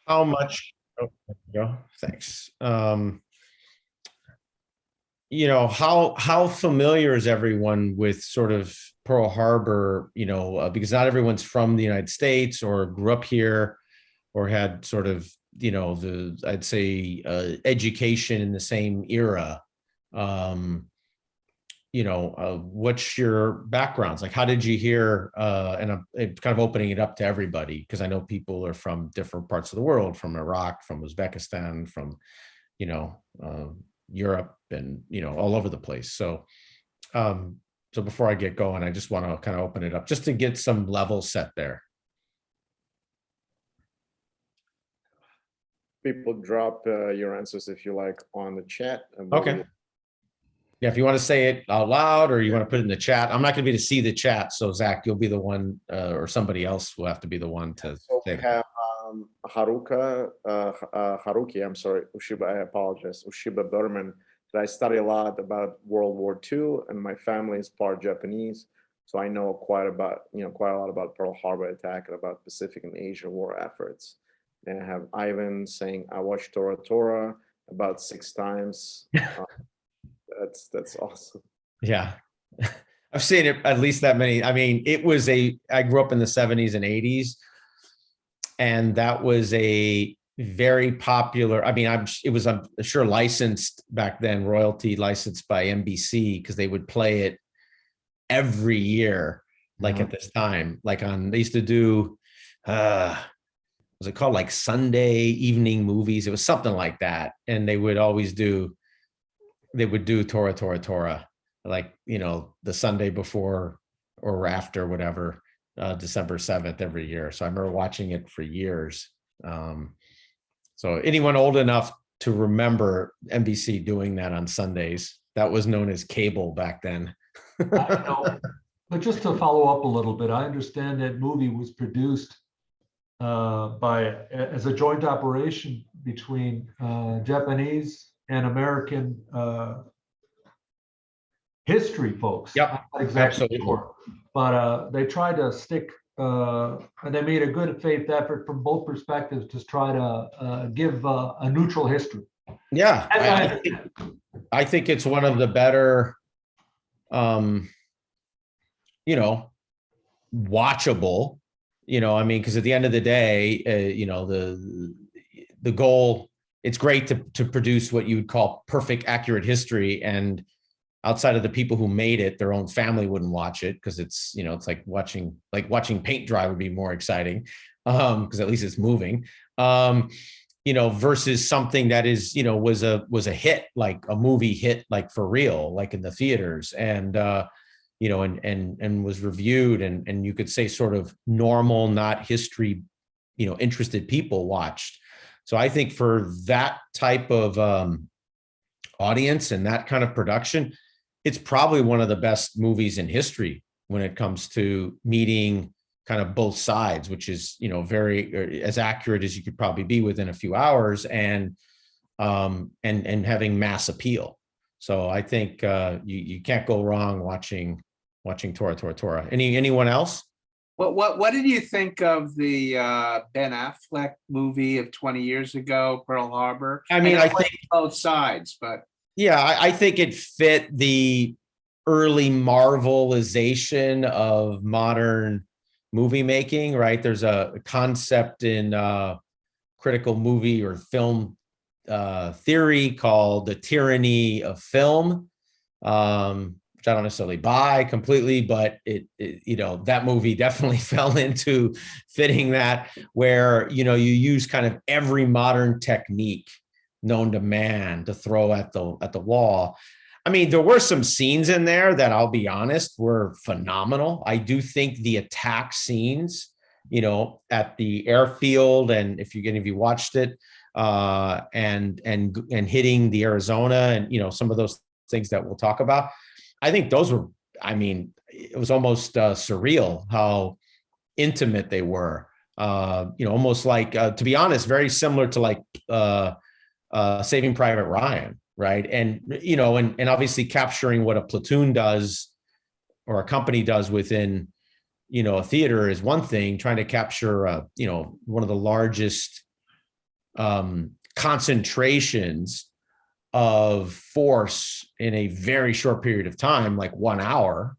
How much? Oh, there you go. Thanks. How familiar is everyone with sort of Pearl Harbor? Because not everyone's from the United States or grew up here or had sort of the I'd say education in the same era. Um, what's your backgrounds? Like, how did you hear? And I'm kind of opening it up to everybody because I know people are from different parts of the world, from Iraq, from Uzbekistan, from you know, uh, Europe, and all over the place. So before I get going, I just want to kind of open it up just to get some level set there. People drop your answers if you like on the chat. Okay. Yeah, if you want to say it out loud or you want to put it in the chat, I'm not going to be able to see the chat. So Zach, you'll be the one, or somebody else will have to be the one to say. We have Haruki, I'm sorry, Ushiba, I apologize, Ushiba Berman. I study a lot about World War II, and my family is part Japanese, so I know quite a lot about Pearl Harbor attack and about Pacific and Asia war efforts. And I have Ivan saying, I watched Tora Tora about 6 times. That's awesome. Yeah. I've seen it at least that many. I mean, I grew up in the 70s and 80s, and that was a very popular, I'm sure licensed back then, royalty licensed by NBC, because they would play it every year, like at this time, they used to do, was it called like Sunday evening movies? It was something like that. And they would do Tora, Tora, Tora, like, the Sunday before or after, whatever, December 7th every year. So I remember watching it for years. So anyone old enough to remember NBC doing that on Sundays, that was known as cable back then. I know. But just to follow up a little bit, I understand that movie was produced as a joint operation between Japanese and American history folks. Yep, I'm not exactly absolutely. sure, but they tried to stick, and they made a good faith effort from both perspectives to try to give a neutral history. Yeah, I think it's one of the better, watchable. Because at the end of the day, the goal, it's great to produce what you would call perfect, accurate history, and outside of the people who made it, their own family wouldn't watch it because it's like watching paint dry would be more exciting, because at least it's moving, versus something that is was a hit, like a movie hit, like for real, like in the theaters, and and was reviewed, and you could say sort of normal, not history, interested people watched. So I think for that type of audience and that kind of production, it's probably one of the best movies in history when it comes to meeting kind of both sides, which is, very as accurate as you could probably be within a few hours, and having mass appeal. So I think you can't go wrong watching Tora, Tora, Tora. Anyone else? What did you think of the Ben Affleck movie of 20 years ago, Pearl Harbor? I think both sides, but yeah, I think it fit the early Marvelization of modern movie making, right? There's a concept in critical movie or film theory called the tyranny of film, which I don't necessarily buy completely, but it that movie definitely fell into fitting that, where you use kind of every modern technique known to man to throw at the wall. There were some scenes in there that, I'll be honest, were phenomenal. I do think the attack scenes, at the airfield, and if you watched it, and hitting the Arizona, and some of those things that we'll talk about, I think those were, it was almost surreal how intimate they were. Almost like, to be honest, very similar to like Saving Private Ryan, right? And and obviously capturing what a platoon does or a company does within a theater is one thing. Trying to capture one of the largest concentrations of force in a very short period of time, like 1 hour,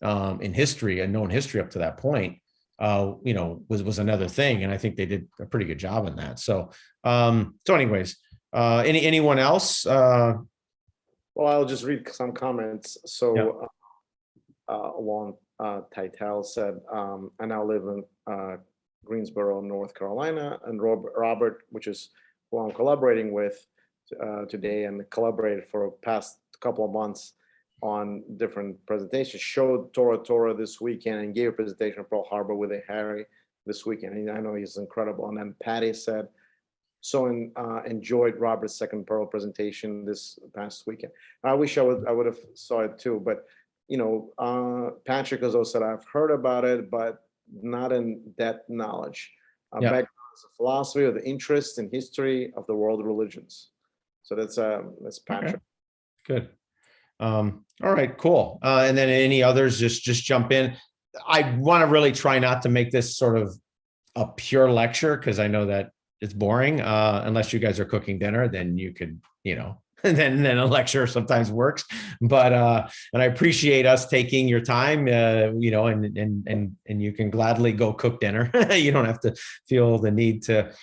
in history and known history up to that point, was another thing. And I think they did a pretty good job in that. So, anyways, anyone else? Well, I'll just read some comments. So, Yeah. Alon Titel said, I now live in Greensboro, North Carolina, and Robert, which is who I'm collaborating with today and collaborated for the past couple of months on different presentations, showed Tora this weekend and gave a presentation of Pearl Harbor with a Harry this weekend. And I know he's incredible. And then Patty said, enjoyed Robert's second Pearl presentation this past weekend. I wish I would have saw it too, but Patrick also said, I've heard about it, but not in depth knowledge. Yeah. Background is a philosophy of the interest in history of the world religions. So that's Patrick. Okay. Good. All right, cool. And then any others, just jump in. I want to really try not to make this sort of a pure lecture, because I know that it's boring. Unless you guys are cooking dinner, then you could, and then a lecture sometimes works. But and I appreciate us taking your time, and you can gladly go cook dinner. You don't have to feel the need to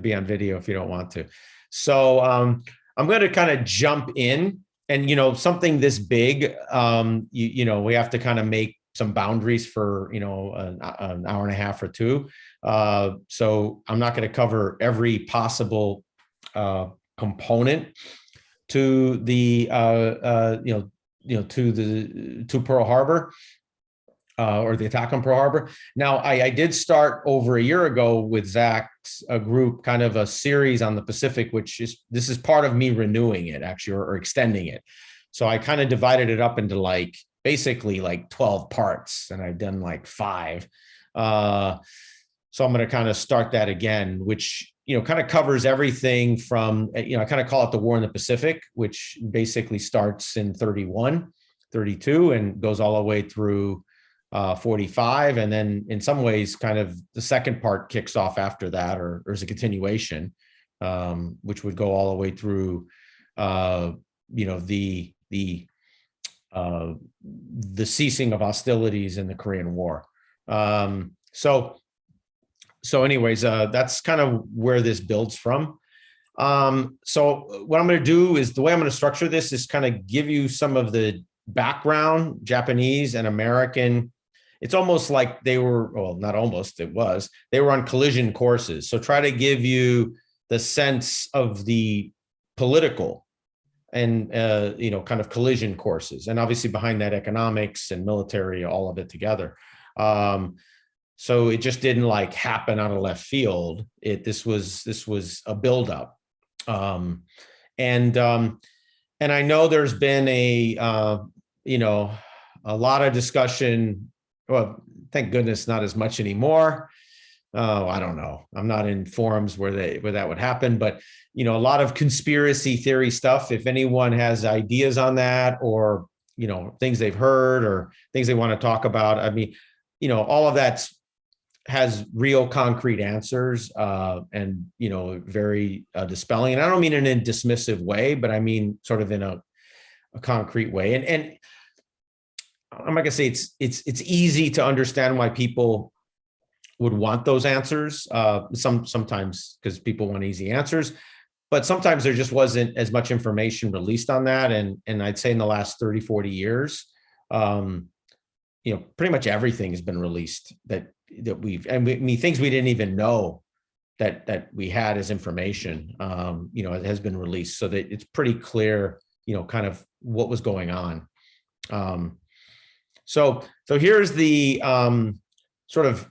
be on video if you don't want to. So I'm going to kind of jump in, and something this big, we have to kind of make some boundaries for an hour and a half or two. So I'm not going to cover every possible component to the to Pearl Harbor, or the attack on Pearl Harbor. Now, I did start over a year ago with Zach's group, kind of a series on the Pacific, this is part of me renewing it actually, or extending it. So I kind of divided it up into basically 12 parts, and I've done 5. So I'm going to kind of start that again, which, kind of covers everything from, I kind of call it the War in the Pacific, which basically starts in 31, 32, and goes all the way through 45. And then in some ways, kind of the second part kicks off after that, or is a continuation, which would go all the way through, the ceasing of hostilities in the Korean War. So anyways, that's kind of where this builds from. So what I'm going to do is, the way I'm going to structure this is kind of give you some of the background, Japanese and American. It's almost like they were, well, not almost, they were on collision courses. So try to give you the sense of the political and, kind of collision courses. And obviously behind that, economics and military, all of it together. So it just didn't happen out of left field. This was a buildup. And I know there's been a lot of discussion. Well, thank goodness not as much anymore. I don't know. I'm not in forums where that would happen, but a lot of conspiracy theory stuff. If anyone has ideas on that, or things they've heard or things they want to talk about, I mean, all of that has real concrete answers, and very dispelling. And I don't mean in a dismissive way, but I mean sort of in a concrete way. And I'm not gonna say it's easy to understand why people would want those answers. Sometimes because people want easy answers, but sometimes there just wasn't as much information released on that. And I'd say in the last 30, 40 years, pretty much everything has been released that things we didn't even know that we had as information, it has been released, so that it's pretty clear, kind of what was going on. So here's the sort of,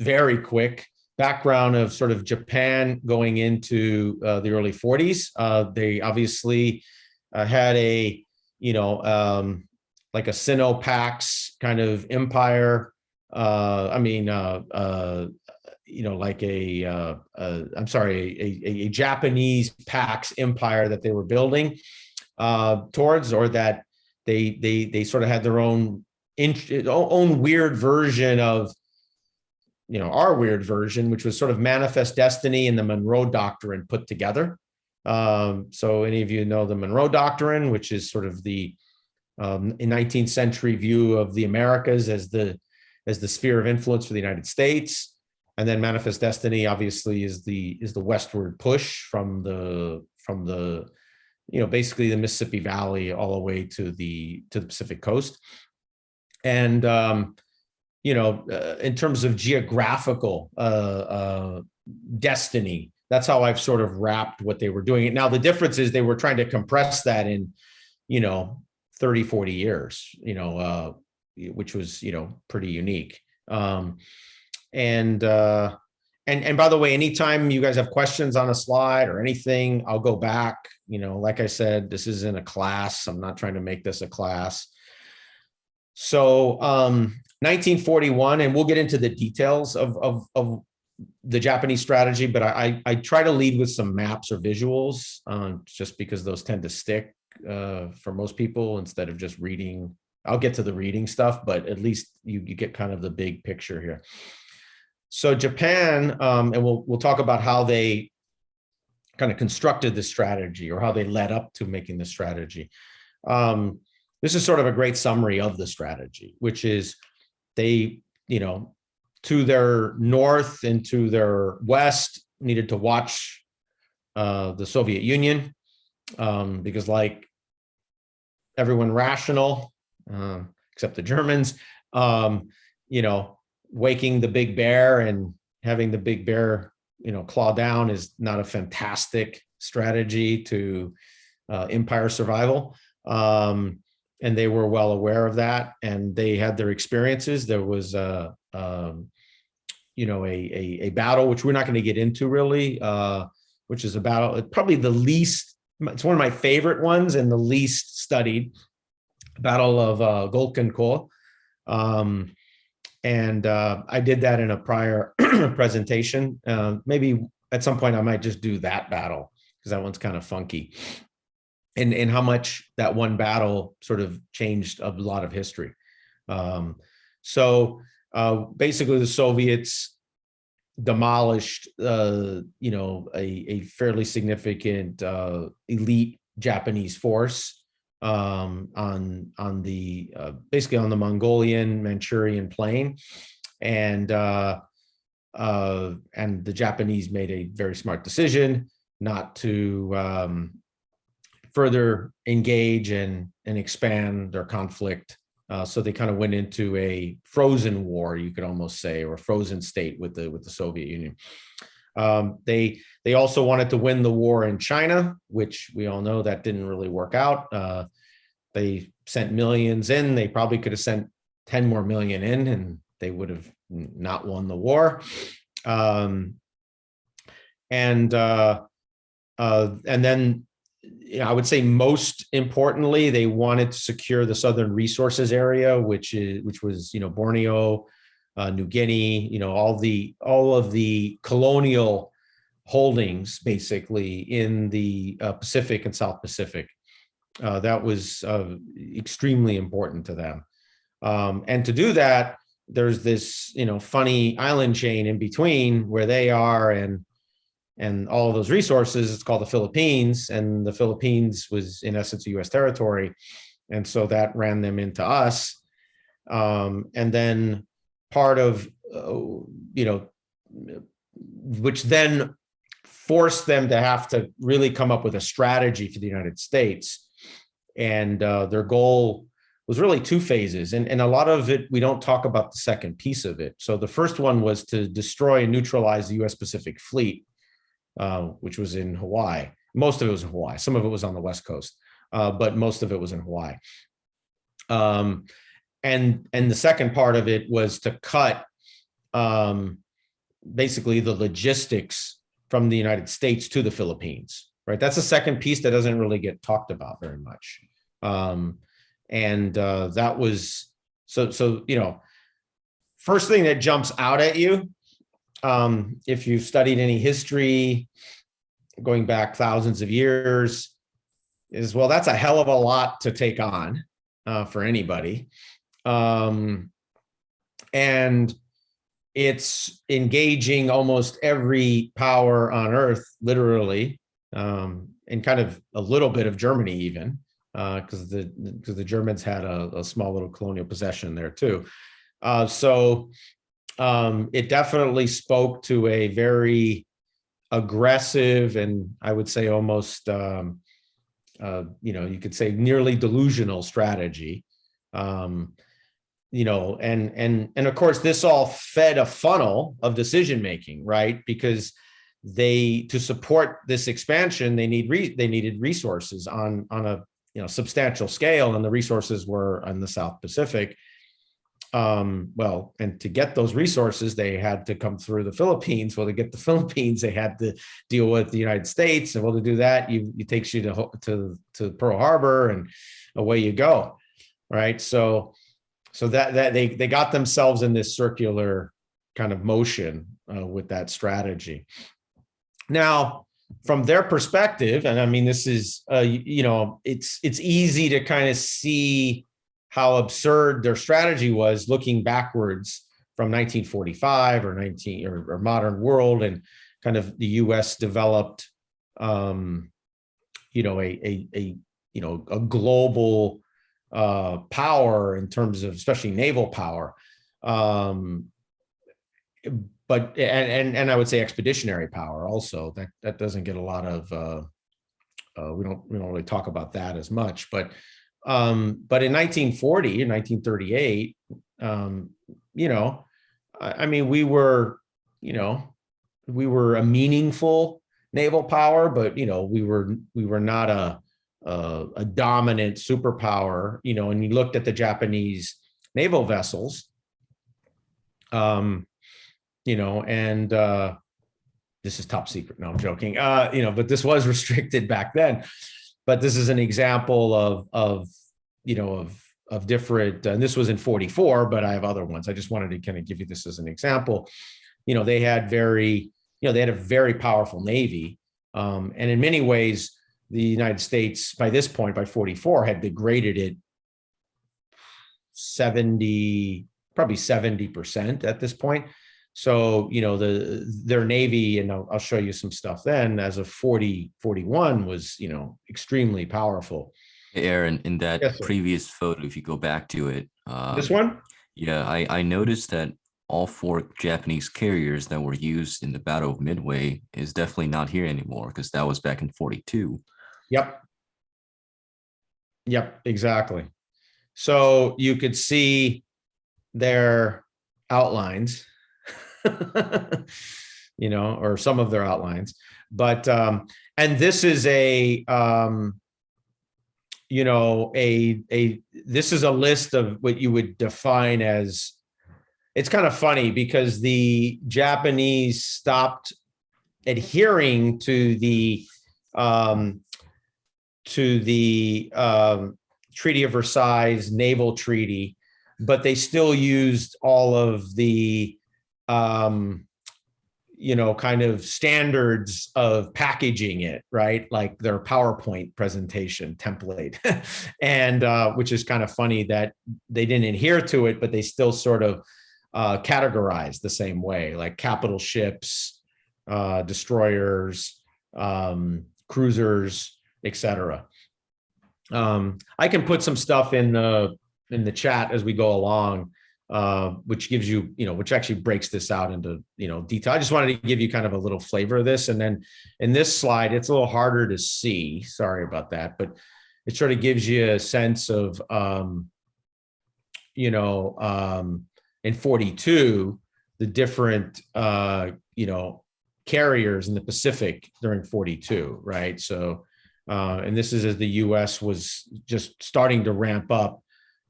very quick background of sort of Japan going into the early 40s. They obviously had a, like a Sino-Pax kind of empire. A Japanese Pax empire that they were building towards, or that they sort of had their own weird version of our weird version, which was sort of Manifest Destiny and the Monroe Doctrine put together. So any of you know the Monroe Doctrine, which is sort of the 19th century view of the Americas as the sphere of influence for the United States. And then Manifest Destiny obviously is the westward push from the basically the Mississippi Valley all the way to the Pacific coast. And in terms of geographical destiny, that's how I've sort of wrapped what they were doing. Now the difference is they were trying to compress that in 30, 40 years, which was pretty unique. And by the way, anytime you guys have questions on a slide or anything, I'll go back. Like I said, this isn't a class. I'm not trying to make this a class. So 1941, and we'll get into the details of the Japanese strategy, but I try to lead with some maps or visuals, just because those tend to stick for most people instead of just reading. I'll get to the reading stuff, but at least you get kind of the big picture here. So Japan, and we'll talk about how they kind of constructed the strategy or how they led up to making the strategy. This is sort of a great summary of the strategy, which is they, to their north and to their west needed to watch the Soviet Union, because like everyone rational, except the Germans, waking the big bear and having the big bear, claw down is not a fantastic strategy to empire survival. And they were well aware of that, and they had their experiences. There was a battle, which we're not going to get into really, which is a battle, probably the least, it's one of my favorite ones and the least studied, Battle of Golkanko. And I did that in a prior presentation. Maybe at some point I might just do that battle because that one's kind of funky. And how much that one battle sort of changed a lot of history. So basically the Soviets demolished, a fairly significant elite Japanese force on the basically on the Mongolian Manchurian plain, and the Japanese made a very smart decision not to further engage and expand their conflict. So they kind of went into a frozen war, you could almost say, or a frozen state with the Soviet Union. They also wanted to win the war in China, which we all know that didn't really work out. They sent millions in. They probably could have sent 10 more million in, and they would have not won the war. And then, I would say most importantly, they wanted to secure the southern resources area, which was Borneo, New Guinea, all of the colonial holdings basically in the Pacific and South Pacific. That was extremely important to them. And to do that, there's this funny island chain in between where they are and all of those resources. It's called the Philippines, and the Philippines was in essence a U.S. territory, and so that ran them into us. And then part of which then forced them to have to really come up with a strategy for the United States, and their goal was really two phases, and a lot of it we don't talk about the second piece of it. So the first one was to destroy and neutralize the U.S. Pacific Fleet, which was in Hawaii. Most of it was in Hawaii. Some of it was on the West Coast, but most of it was in Hawaii. And the second part of it was to cut basically the logistics from the United States to the Philippines, right? That's the second piece that doesn't really get talked about very much. That was, so first thing that jumps out at you, if you've studied any history going back thousands of years, is, well, that's a hell of a lot to take on for anybody. And it's engaging almost every power on earth, literally, and kind of a little bit of Germany even, because the Germans had a small little colonial possession there too. So it definitely spoke to a very aggressive, and I would say almost, you could say nearly delusional strategy. And of course, this all fed a funnel of decision making, right? Because to support this expansion, they needed resources on a substantial scale, and the resources were in the South Pacific. And to get those resources, they had to come through the Philippines. Well, to get the Philippines, they had to deal with the United States, and to do that, it takes you to Pearl Harbor, and away you go, right? So that they got themselves in this circular kind of motion with that strategy. Now, from their perspective, and I mean, this is it's easy to kind of see how absurd their strategy was looking backwards from 1945 or modern world, and kind of the U.S. developed a global power in terms of especially naval power, but I would say expeditionary power also. That doesn't get a lot of we don't really talk about that as much, but in 1940 and 1938, I mean, we were a meaningful naval power, but we were not a dominant superpower, and you looked at the Japanese naval vessels, and this is top secret. No, I'm joking. But this was restricted back then. But this is an example of different, and this was in 44, but I have other ones. I just wanted to kind of give you this as an example. They had they had a very powerful Navy. And in many ways, the United States, by this point, by 44, had degraded it probably 70% at this point. So, their Navy, and I'll show you some stuff then, as of 41 was, extremely powerful. Hey, Aaron, in that Yes, sir. previous photo, if you go back to it. This one? Yeah, I noticed that all 4 Japanese carriers that were used in the Battle of Midway is definitely not here anymore, because that was back in 42. Yep, exactly. So you could see their outlines, or some of their outlines. But and this is this is a list of what you would define as. It's kind of funny because the Japanese stopped adhering to the Treaty of Versailles naval treaty, but they still used all of the kind of standards of packaging it, right? Like their PowerPoint presentation template. And which is kind of funny that they didn't adhere to it, but they still sort of categorized the same way, like capital ships, destroyers, cruisers, etc. I can put some stuff in the chat as we go along, which gives you, which actually breaks this out into, detail. I just wanted to give you kind of a little flavor of this. And then in this slide, it's a little harder to see. Sorry about that, but it sort of gives you a sense of, in 42, the different, carriers in the Pacific during 42, right? So, and this is as the U.S. was just starting to ramp up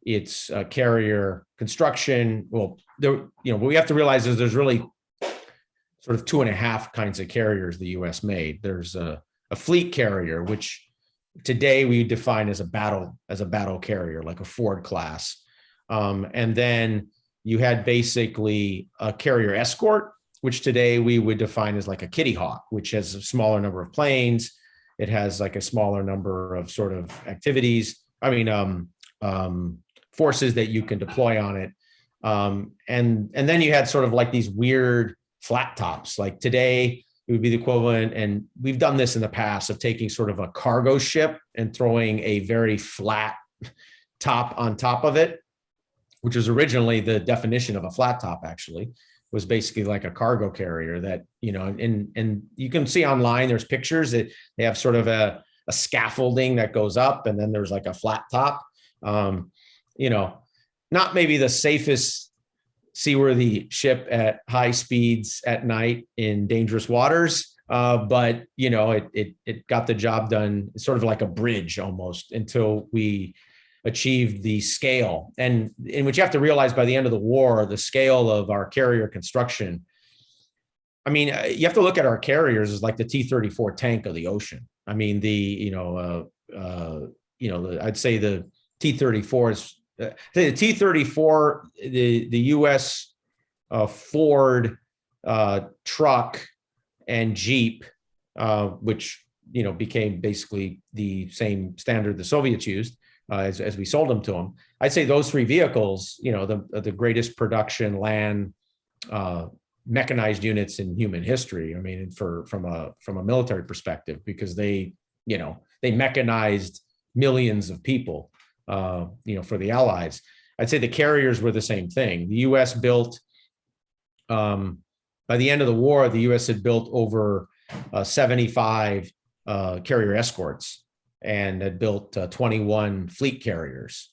its carrier construction. Well, what we have to realize is there's really sort of 2.5 kinds of carriers the U.S. made. There's a fleet carrier, which today we define as a battle carrier, like a Ford class. And then you had basically a carrier escort, which today we would define as like a Kitty Hawk, which has a smaller number of planes. It has like a smaller number of sort of activities. Forces that you can deploy on it. And then you had sort of like these weird flat tops. Like today, it would be the equivalent, and we've done this in the past, of taking sort of a cargo ship and throwing a very flat top on top of it, which was originally the definition of a flat top, actually, was basically like a cargo carrier that, and you can see online, there's pictures that they have sort of a scaffolding that goes up, and then there's like a flat top. Not maybe the safest seaworthy ship at high speeds at night in dangerous waters, but it got the job done. It's sort of like a bridge almost, until we achieved the scale, and in which you have to realize by the end of the war, the scale of our carrier construction. I mean, you have to look at our carriers as like the T-34 tank of the ocean. I mean, I'd say the T-34 is the T-34, the U.S. Ford truck and Jeep, which became basically the same standard the Soviets used as we sold them to them. I'd say those three vehicles, the greatest production land mechanized units in human history. I mean, from a military perspective, because they mechanized millions of people. For the Allies. I'd say the carriers were the same thing. The U.S. built, by the end of the war, the U.S. had built over 75 carrier escorts and had built 21 fleet carriers,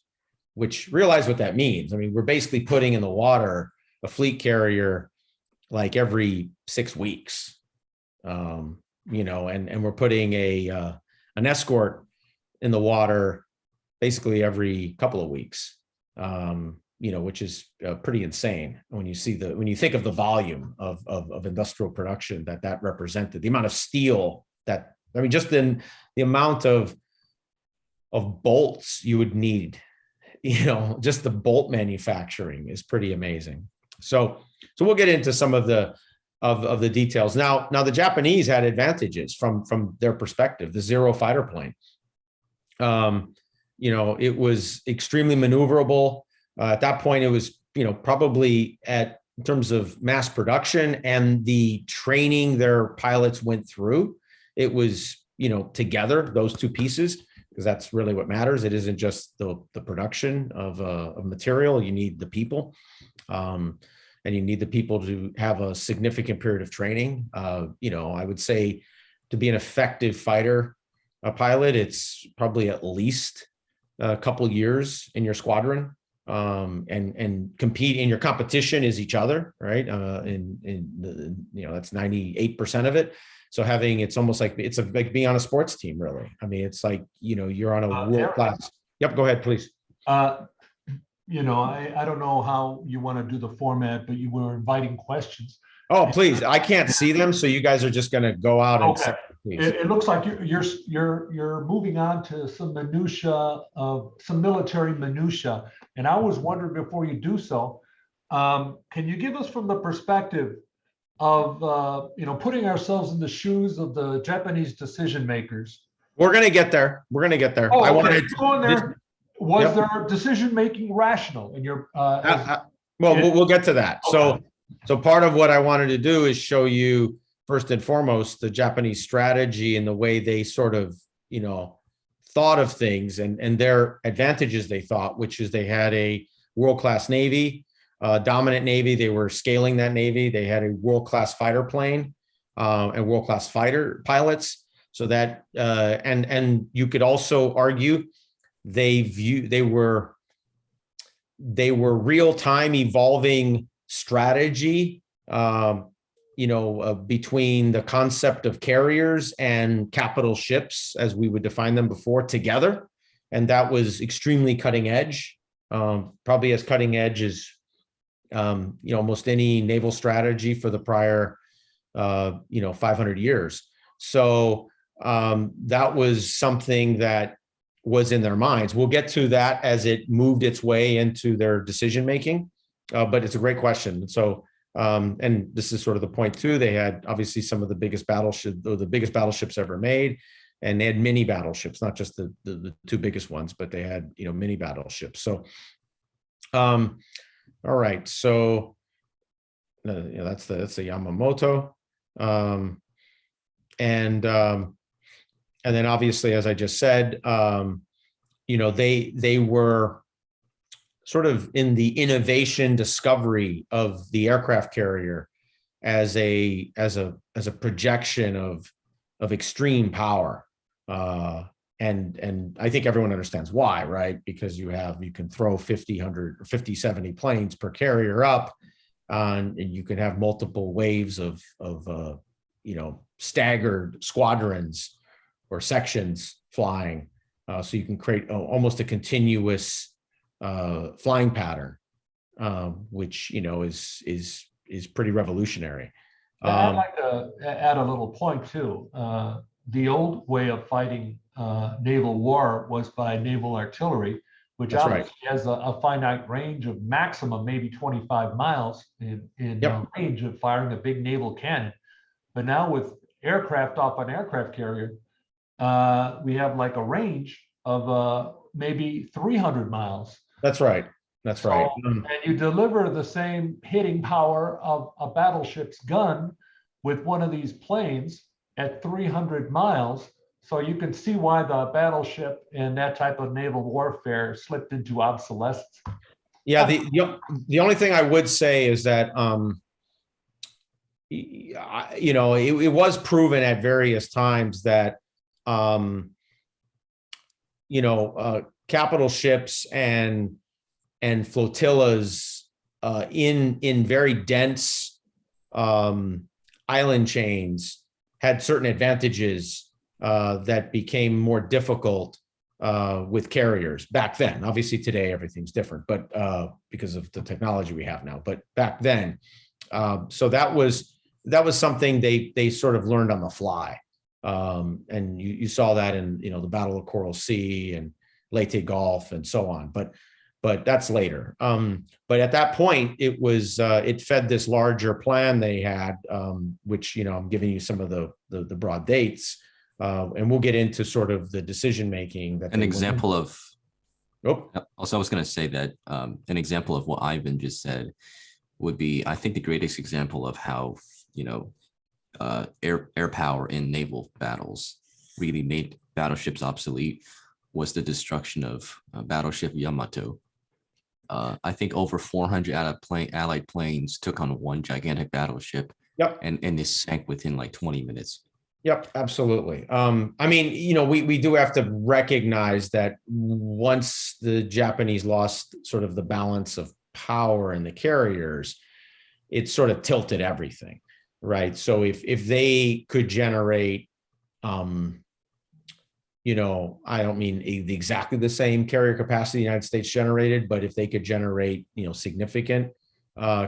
which, realize what that means. I mean, we're basically putting in the water a fleet carrier like every 6 weeks, and we're putting an escort in the water basically every couple of weeks, which is pretty insane when you think of the volume of industrial production that represented, the amount of steel just in the amount of bolts you would need, just the bolt manufacturing is pretty amazing. So we'll get into some of the details. Now the Japanese had advantages from their perspective. The Zero fighter plane. It was extremely maneuverable. At that point, it was, probably in terms of mass production and the training their pilots went through, it was, together, those two pieces, because that's really what matters. It isn't just the production of material. You need the people, and you need the people to have a significant period of training. I would say to be an effective fighter pilot, it's probably at least a couple years in your squadron, and compete in your competition is each other, right? That's 98% of it. So it's almost like like being on a sports team, really. I mean, it's like, you're on a world class. Yep. Go ahead, please. I don't know how you want to do the format, but you were inviting questions. Oh, please. I can't see them. So you guys are just going to go out and okay. It looks like you're moving on to some military minutia. And I was wondering, before you do so, can you give us from the perspective of, putting ourselves in the shoes of the Japanese decision makers? We're going to get there. Oh, I wanted to there. Was their decision making rational in your? We'll get to that. Okay. So part of what I wanted to do is show you, first and foremost, the Japanese strategy and the way they sort of, thought of things and their advantages they thought, which is they had a world-class Navy, dominant Navy. They were scaling that Navy. They had a world-class fighter plane and world-class fighter pilots. So that, and you could also argue they were real-time evolving strategy, between the concept of carriers and capital ships, as we would define them before, together. And that was extremely cutting edge, probably as cutting edge as, almost any naval strategy for the prior, 500 years. So that was something that was in their minds. We'll get to that as it moved its way into their decision-making, but it's a great question. So, and this is sort of the point too, they had obviously some of the biggest battleships ever made, and they had mini battleships, not just the two biggest ones, but they had, mini battleships. So All right, so that's the Yamamoto, and then obviously, as I just said, they were sort of in the innovation discovery of the aircraft carrier as a projection of extreme power. And I think everyone understands why, right? Because you can throw 50, 100, or 50, 70 planes per carrier up, and you can have multiple waves of staggered squadrons or sections flying. So you can create almost a continuous flying pattern, which is pretty revolutionary. I'd like to add a little point too. The old way of fighting naval war was by naval artillery, which That's right. obviously has a finite range of maximum maybe 25 miles in Yep. range of firing a big naval cannon. But now with aircraft off an aircraft carrier, we have like a range of maybe 300 miles. That's right. That's So, right. and you deliver the same hitting power of a battleship's gun with one of these planes at 300 miles. So you can see why the battleship and that type of naval warfare slipped into obsolescence. Yeah, the only thing I would say is that it was proven at various times that capital ships and flotillas in very dense island chains had certain advantages that became more difficult with carriers back then. Obviously today everything's different, but because of the technology we have now, but back then. So that was something they sort of learned on the fly. And you saw that in, the Battle of Coral Sea and Leyte Gulf and so on, but that's later. But at that point, it fed this larger plan they had, which, I'm giving you some of the broad dates, and we'll get into sort of the decision-making. An example of, oh, also, I was going to say that an example of what Ivan just said would be, I think, the greatest example of how, air power in naval battles really made battleships obsolete was the destruction of battleship Yamato. I think over 400 Allied planes took on one gigantic battleship. Yep. And they sank within like 20 minutes. Yep, absolutely. We do have to recognize that once the Japanese lost sort of the balance of power in the carriers, it sort of tilted everything, right? So if they could generate, I don't mean exactly the same carrier capacity the United States generated, but if they could generate, significant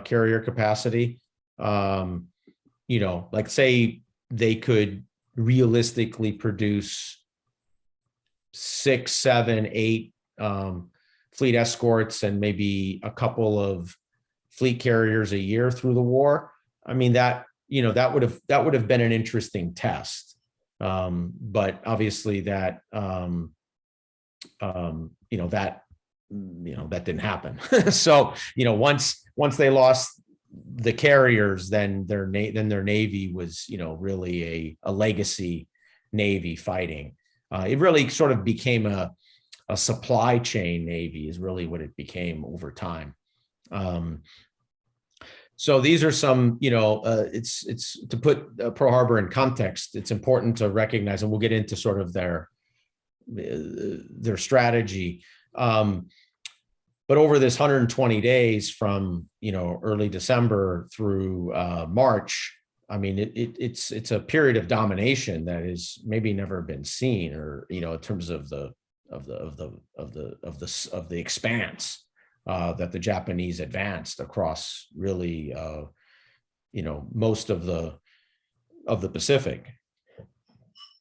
carrier capacity, like say they could realistically produce 6, 7, 8 fleet escorts and maybe a couple of fleet carriers a year through the war. I mean, that would have been an interesting test. But obviously that that didn't happen. So once they lost the carriers, then their navy was really a legacy navy fighting. It really sort of became a supply chain navy is really what it became over time. So these are some, it's to put Pearl Harbor in context. It's important to recognize, and we'll get into sort of their strategy. But over this 120 days from, early December through March, I mean, it's a period of domination that is maybe never been seen, or, in terms of the expanse that the Japanese advanced across really, most of the Pacific.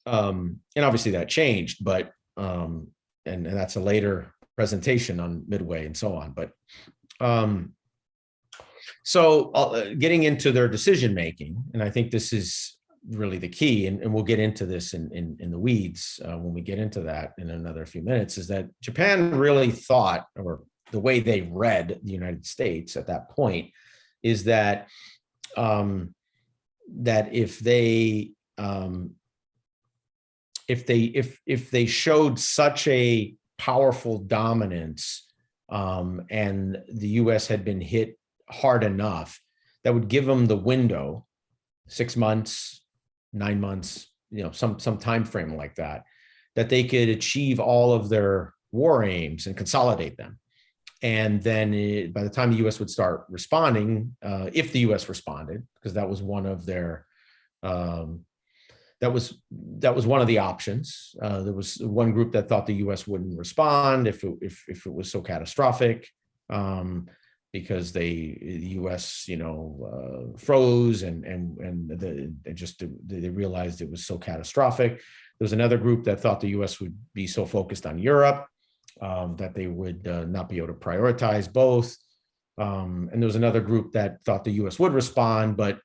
And obviously that changed, but and that's a later presentation on Midway and so on. But so getting into their decision making, and I think this is really the key, and we'll get into this in the weeds when we get into that in another few minutes, is that Japan really thought, or the way they read the United States at that point is that that if they showed such a powerful dominance, and the U.S. had been hit hard enough, that would give them the window, 6 months, 9 months, some time frame like that, that they could achieve all of their war aims and consolidate them. And then by the time the U.S. would start responding, if the U.S. responded, because that was one of their that was one of the options. There was one group that thought the U.S. wouldn't respond if it was so catastrophic, because the U.S. froze and they realized it was so catastrophic. There was another group that thought the U.S. would be so focused on Europe that they would not be able to prioritize both. And there was another group that thought the U.S. would respond, but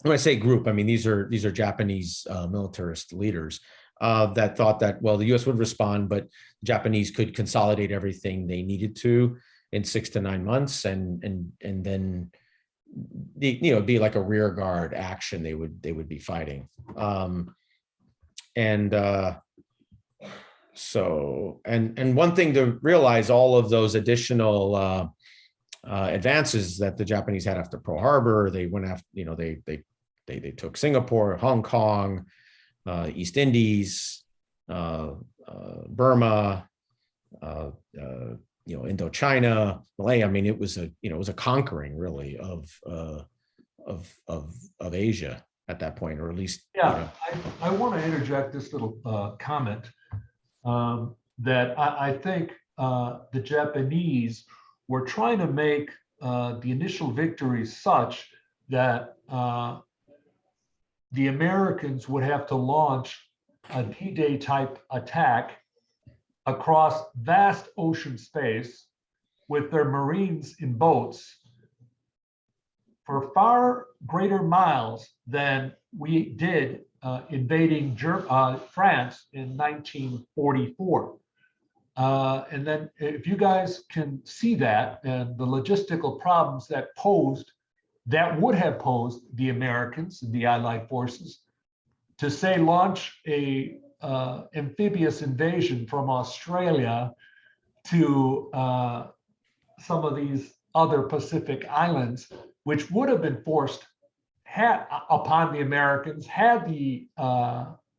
when I say group, I mean these are Japanese militarist leaders that thought that, well, the U.S. would respond, but the Japanese could consolidate everything they needed to in 6 to 9 months, and then it'd be like a rear guard action they would be fighting. So one thing to realize, all of those additional advances that the Japanese had after Pearl Harbor, they went after, they took Singapore, Hong Kong, East Indies, Burma, Indochina, Malaya. I mean, it was a conquering really of Asia at that point, or at least. Yeah, I want to interject this little comment that I think the Japanese were trying to make the initial victories such that the Americans would have to launch a D-Day type attack across vast ocean space with their Marines in boats for far greater miles than we did invading France in 1944. And then if you guys can see that and the logistical problems that would have posed the Americans and the Allied forces to say launch a amphibious invasion from Australia to some of these other Pacific islands, which would have been forced upon the Americans had the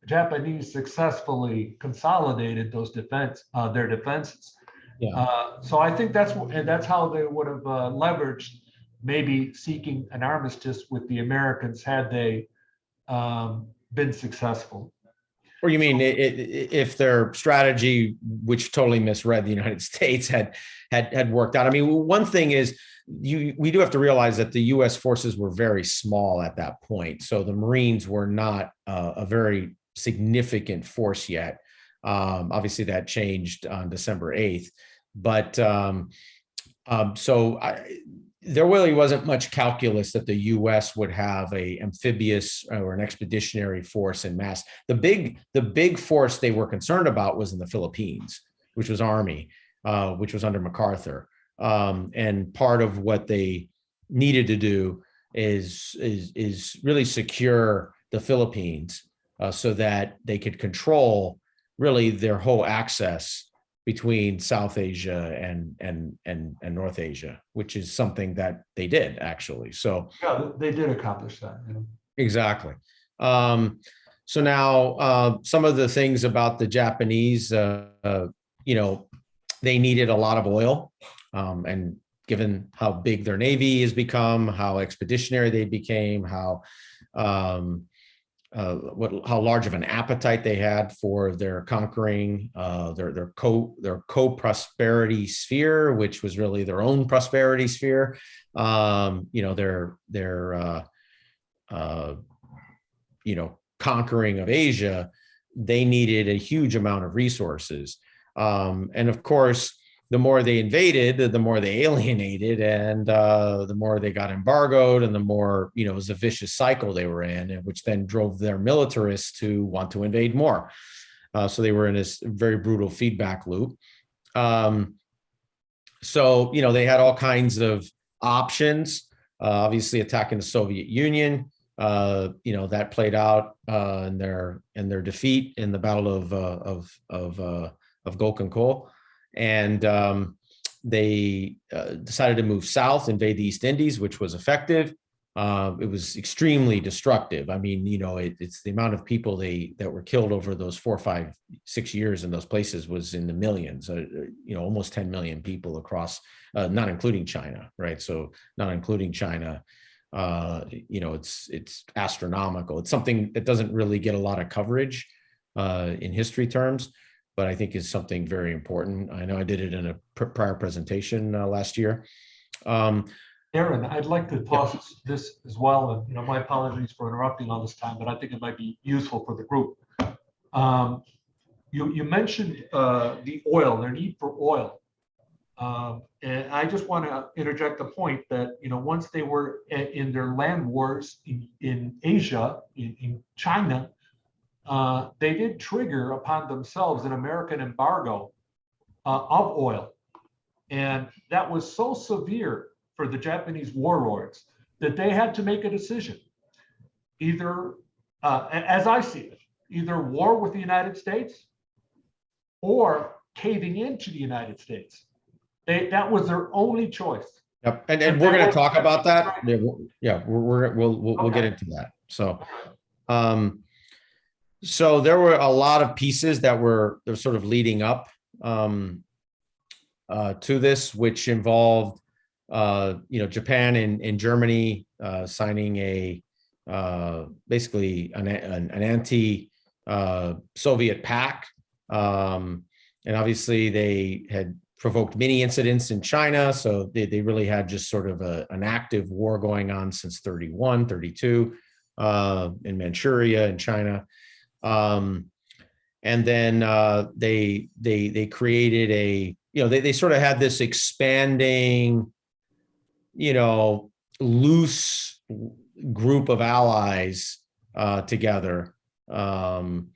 Japanese successfully consolidated those their defenses. Yeah. So I think that's how they would have leveraged maybe seeking an armistice with the Americans had they been successul. Or you mean if their strategy, which totally misread the United States, had worked out? I mean, one thing is we do have to realize that the U.S. forces were very small at that point, so the Marines were not a very significant force yet. Obviously, that changed on December 8th, but there really wasn't much calculus that the U.S. would have a amphibious or an expeditionary force en masse. The big force they were concerned about was in the Philippines, which was Army, which was under MacArthur. And part of what they needed to do is really secure the Philippines so that they could control really their whole access between South Asia and North Asia, which is something that they did actually. So yeah, they did accomplish that. You know? Exactly. So now some of the things about the Japanese, they needed a lot of oil, and given how big their navy has become, how expeditionary they became, how large of an appetite they had for their conquering their co-prosperity sphere, which was really their own prosperity sphere. Conquering of Asia, they needed a huge amount of resources. And of course, the more they invaded, the more they alienated, and the more they got embargoed, and the more, it was a vicious cycle they were in, which then drove their militarists to want to invade more. So they were in this very brutal feedback loop. So, they had all kinds of options. Obviously, attacking the Soviet Union. That played out in their defeat in the Battle of Gokul, and they decided to move south, invade the East Indies, which was effective. It was extremely destructive. I mean, it's the amount of people that were killed over those 4, 5, 6 years in those places was in the millions. Almost 10 million people across, not including China, right? So not including China, it's astronomical. It's something that doesn't really get a lot of coverage in history terms, but I think is something very important. I know I did it in a prior presentation last year. Aaron, I'd like to toss this as well, and my apologies for interrupting all this time, but I think it might be useful for the group. You mentioned the oil, their need for oil, and I just want to interject a point that once they were in their land wars in Asia, in China, they did trigger upon themselves an American embargo of oil, and that was so severe for the Japanese warlords that they had to make a decision. Either, as I see it, either war with the United States or caving into the United States. That was their only choice. Yep, and we're going to talk about that. Yeah, we'll get into that. So, so there were a lot of pieces that were sort of leading up to this, which involved Japan and Germany signing basically an anti-Soviet pact, and obviously they had provoked many incidents in China, so they really had just sort of an active war going on since 31, 32 in Manchuria and China, and then they created they sort of had this expanding loose group of allies together, and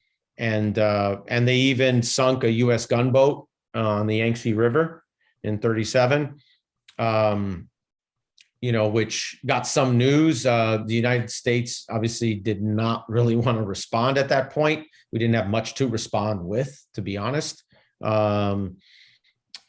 they even sunk a U.S. gunboat on the Yangtze River in 37, which got some news. The United States obviously did not really want to respond at that point. We didn't have much to respond with, to be honest, and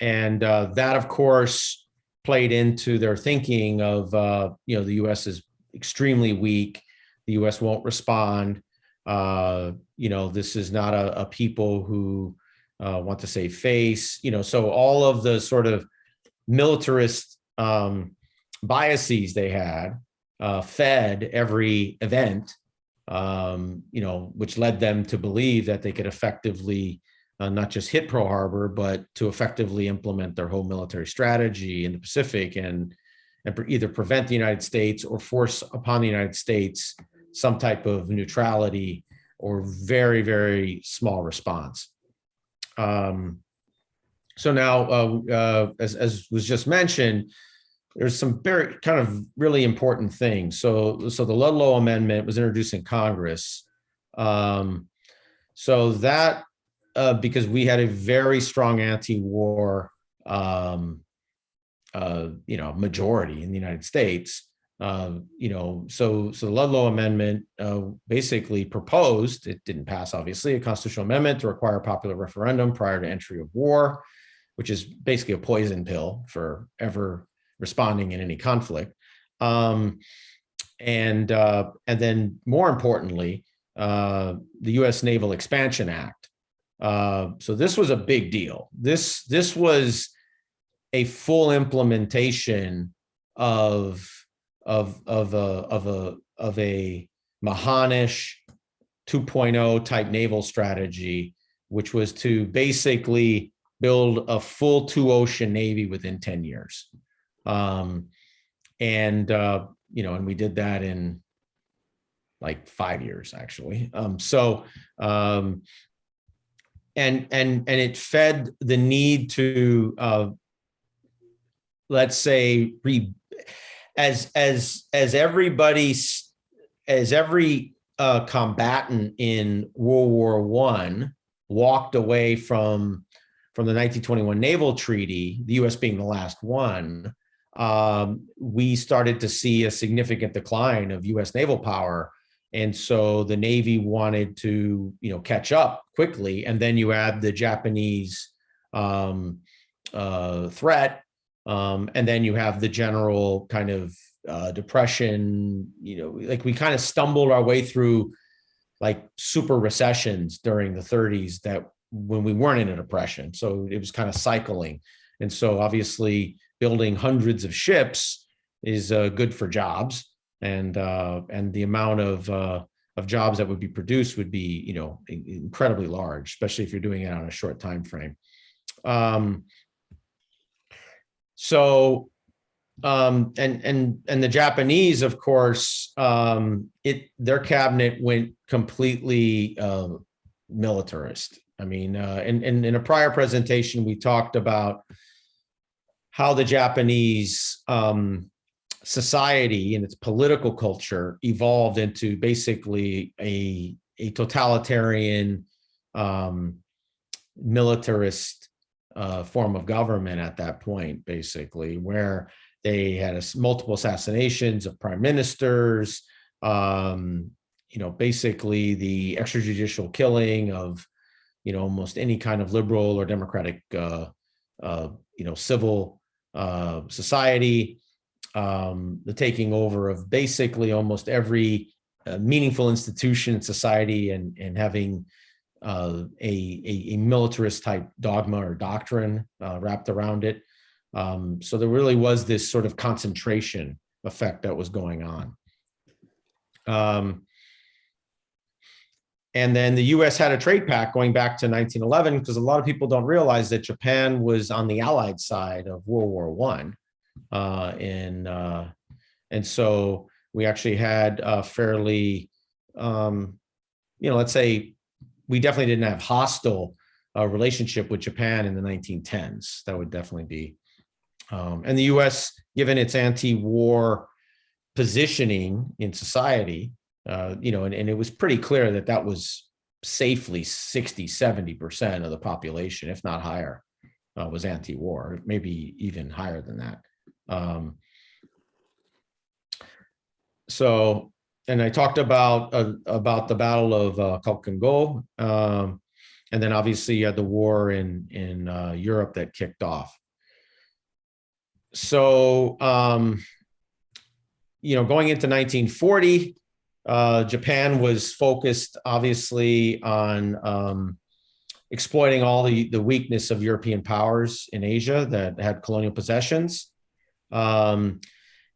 that, of course, played into their thinking of, the U.S. is extremely weak. The U.S. won't respond. This is not a people who want to save face. So all of the sort of militarist biases they had fed every event, which led them to believe that they could effectively not just hit Pearl Harbor, but to effectively implement their whole military strategy in the Pacific and either prevent the United States or force upon the United States some type of neutrality or very, very small response. So now, as was just mentioned, there's some very kind of really important things. So the Ludlow Amendment was introduced in Congress. So that, because we had a very strong anti-war, majority in the United States, so the Ludlow Amendment basically proposed, it didn't pass, obviously, a constitutional amendment to require a popular referendum prior to entry of war, which is basically a poison pill for ever responding in any conflict. And then more importantly, the US Naval Expansion Act. So this was a big deal. This was a full implementation of a Mahanish 2.0 type naval strategy, which was to basically build a full 2-ocean navy within 10 years. And we did that in like 5 years, actually. And it fed the need to, let's say, as every combatant in World War I walked away from from the 1921 Naval Treaty, the US being the last one, we started to see a significant decline of US naval power. And so the Navy wanted to, catch up quickly. And then you add the Japanese threat. And then you have the general kind of depression, like we kind of stumbled our way through like super recessions during the 30s that when we weren't in a depression. So it was kind of cycling. And so obviously building hundreds of ships is good for jobs, and the amount of jobs that would be produced would be, incredibly large, especially if you're doing it on a short time frame. And the Japanese, of course, their cabinet went completely militarist. I mean, in a prior presentation, we talked about how the Japanese society and its political culture evolved into basically a totalitarian militarist form of government at that point, basically, where they had multiple assassinations of prime ministers, basically the extrajudicial killing of, almost any kind of liberal or democratic, civil society, the taking over of basically almost every meaningful institution in society, and having a militarist type dogma or doctrine wrapped around it. So there really was this sort of concentration effect that was going on. And then the US had a trade pact going back to 1911, because a lot of people don't realize that Japan was on the Allied side of World War I. And so we actually had a fairly, let's say, we definitely didn't have hostile relationship with Japan in the 1910s. That would definitely be. And the US, given its anti-war positioning in society, and it was pretty clear that that was safely 60-70% of the population, if not higher, was anti-war, maybe even higher than that. So, and I talked about the Battle of Kokengo, and then obviously you had the war in Europe that kicked off. So, going into 1940, Japan was focused obviously on exploiting all the weakness of European powers in Asia that had colonial possessions. And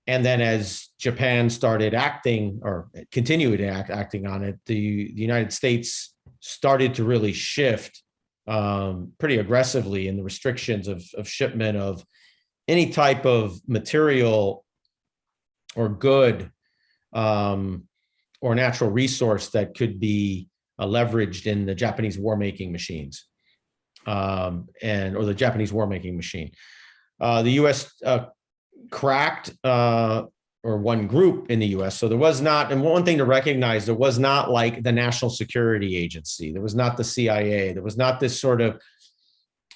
then as Japan started acting, or continued acting on it, the United States started to really shift pretty aggressively in the restrictions of shipment of any type of material or good or natural resource that could be leveraged in the Japanese war-making machines, or the Japanese war-making machine. The U.S. cracked, or one group in the U.S. So there was not, and one thing to recognize, there was not like the National Security Agency. There was not the CIA. There was not this sort of,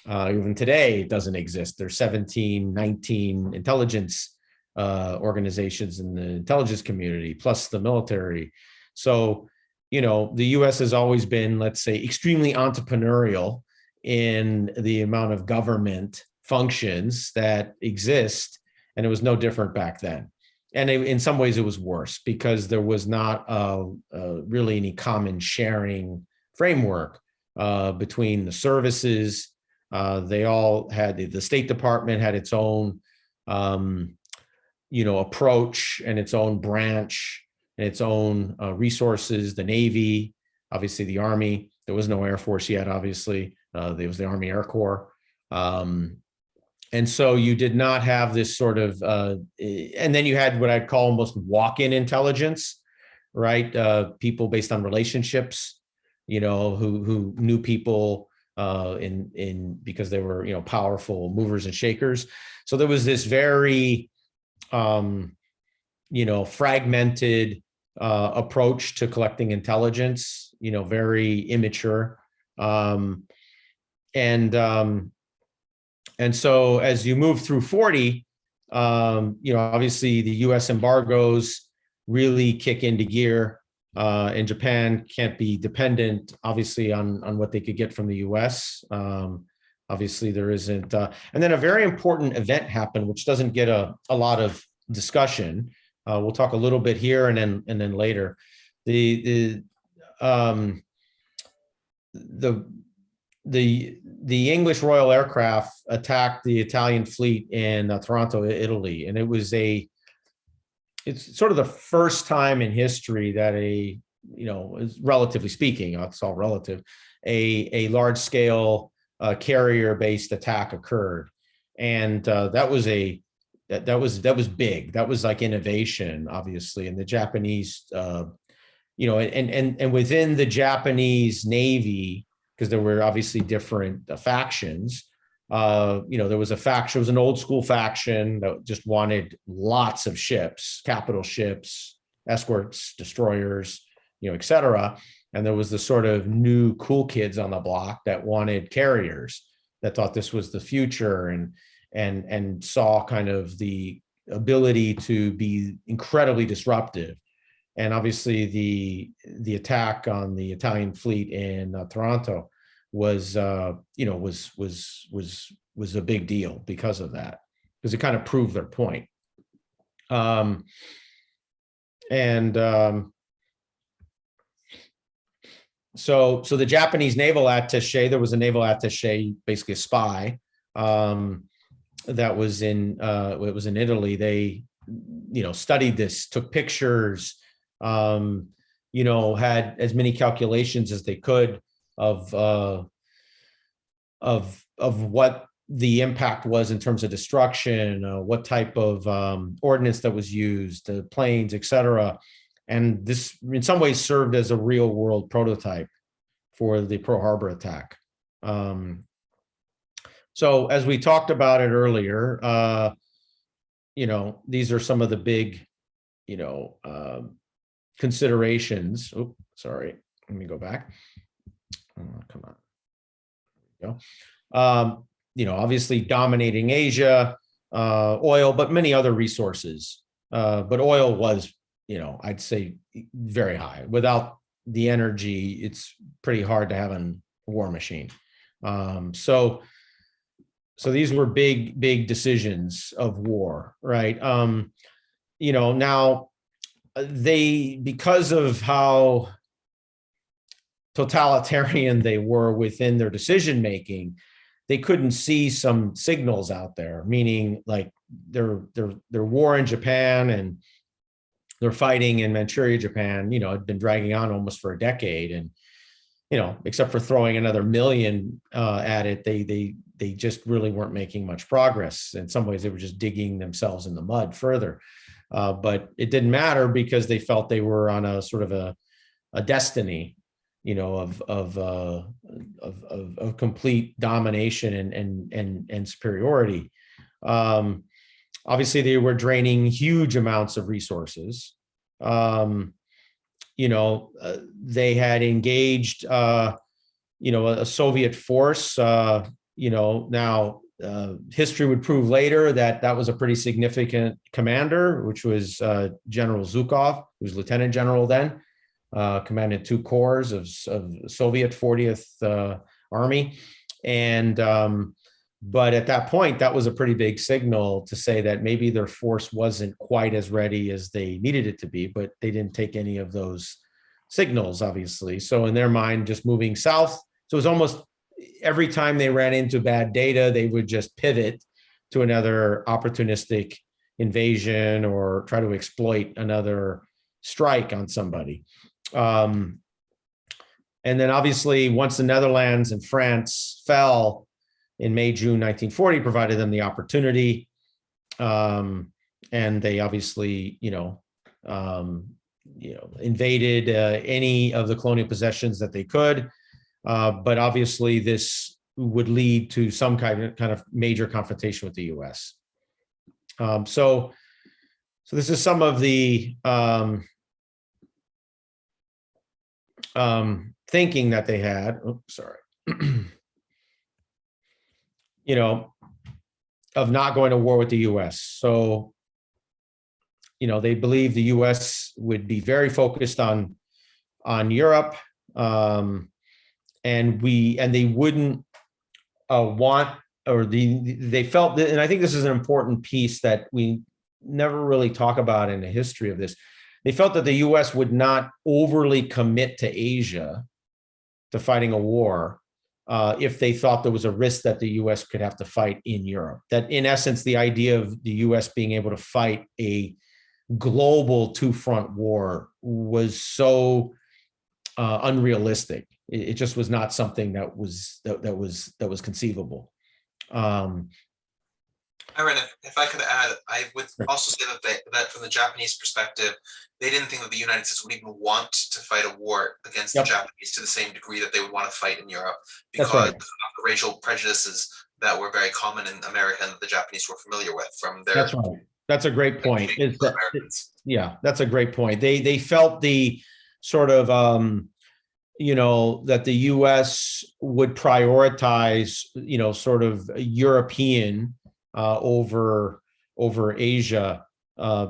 even today, it doesn't exist. There's 17, 19 intelligence organizations in the intelligence community, plus the military. So, the U.S. has always been, let's say, extremely entrepreneurial in the amount of government functions that exist. And it was no different back then. And in some ways it was worse, because there was not really any common sharing framework between the services. They all had, the State Department had its own, approach and its own branch and its own resources. The Navy, obviously the Army. There was no Air Force yet, obviously. There was the Army Air Corps. And so you did not have this sort of, and then you had what I'd call almost walk-in intelligence, right? People based on relationships, who knew people because they were, powerful movers and shakers. So there was this very, fragmented approach to collecting intelligence, very immature. and so as you move through 40, obviously the U.S. embargoes really kick into gear, and Japan can't be dependent, obviously, on what they could get from the U.S. Obviously, there isn't. And then a very important event happened, which doesn't get a lot of discussion. We'll talk a little bit here and then later. The English Royal Aircraft attacked the Italian fleet in Taranto, Italy, and it's sort of the first time in history that relatively speaking, it's all relative, a large scale carrier-based attack occurred, and that was big. That was like innovation, obviously, and the Japanese, and within the Japanese Navy, because there were obviously different factions. There was a faction, it was an old school faction that just wanted lots of ships, capital ships, escorts, destroyers, et cetera. And there was the sort of new cool kids on the block that wanted carriers, that thought this was the future, and saw kind of the ability to be incredibly disruptive. And obviously the attack on the Italian fleet in Taranto was a big deal because of that, because it kind of proved their point. So the Japanese naval attaché, there was a naval attaché, basically a spy, that was in Italy. They studied this, took pictures, had as many calculations as they could of what the impact was in terms of destruction, what type of ordnance that was used, the planes, et cetera. And this, in some ways, served as a real world prototype for the Pearl Harbor attack. So as we talked about it earlier, these are some of the big, considerations. Oh, sorry. Let me go back. Come on. There we go. Obviously dominating Asia, oil, but many other resources. But oil was, I'd say very high. Without the energy, it's pretty hard to have a war machine. So these were big decisions of war, right? Now because of how totalitarian they were within their decision making, they couldn't see some signals out there, meaning like their war in Japan and their fighting in Manchuria, Japan, had been dragging on almost for a decade, and except for throwing another million at it, they just really weren't making much progress. In some ways, they were just digging themselves in the mud further. But it didn't matter because they felt they were on a sort of a destiny, of complete domination and superiority. Obviously, they were draining huge amounts of resources. They had engaged, a Soviet force. Now history would prove later that was a pretty significant commander, which was General Zhukov, who was lieutenant general then, commanded 2 corps of Soviet 40th Army. And but at that point, that was a pretty big signal to say that maybe their force wasn't quite as ready as they needed it to be, but they didn't take any of those signals, obviously. So in their mind, just moving south. So it was almost every time they ran into bad data, they would just pivot to another opportunistic invasion or try to exploit another strike on somebody. And then obviously, once the Netherlands and France fell in May, June 1940, provided them the opportunity. And they obviously, invaded any of the colonial possessions that they could. But obviously, this would lead to some kind of major confrontation with the U.S. So this is some of the thinking that they had. Oh, sorry. you know, of not going to war with the US. So, you know, they believed the US would be very focused on Europe, and they wouldn't want, or they felt that, and I think this is an important piece that we never really talk about in the history of this. They felt that the US would not overly commit to Asia, to fighting a war, if they thought there was a risk that the US could have to fight in Europe. That in essence, the idea of the US being able to fight a global two-front war was so unrealistic. It just was not something that was conceivable. Aaron, if I could add, I would also say that from the Japanese perspective, they didn't think that the United States would even want to fight a war against the Japanese to the same degree that they would want to fight in Europe, because of the racial prejudices that were very common in America and that the Japanese were familiar with from their. That's right. That's a great point. Yeah, that's a great point. They felt the sort of you know, that the US would prioritize, you know, sort of European over Asia,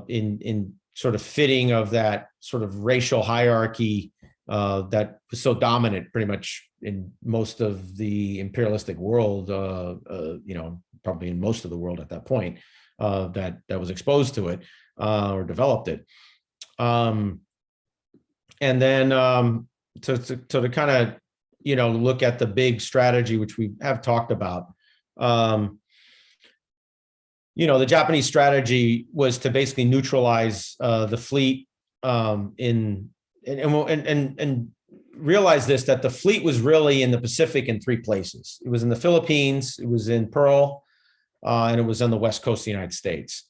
in sort of fitting of that sort of racial hierarchy that was so dominant pretty much in most of the imperialistic world, you know, probably in most of the world at that point, that was exposed to it or developed it. And then to kind of, you know, look at the big strategy, which we have talked about. You know, the Japanese strategy was to basically neutralize the fleet, and realize this, that the fleet was really in the Pacific in three places. It was in the Philippines, it was in Pearl, and it was on the West Coast of the United States.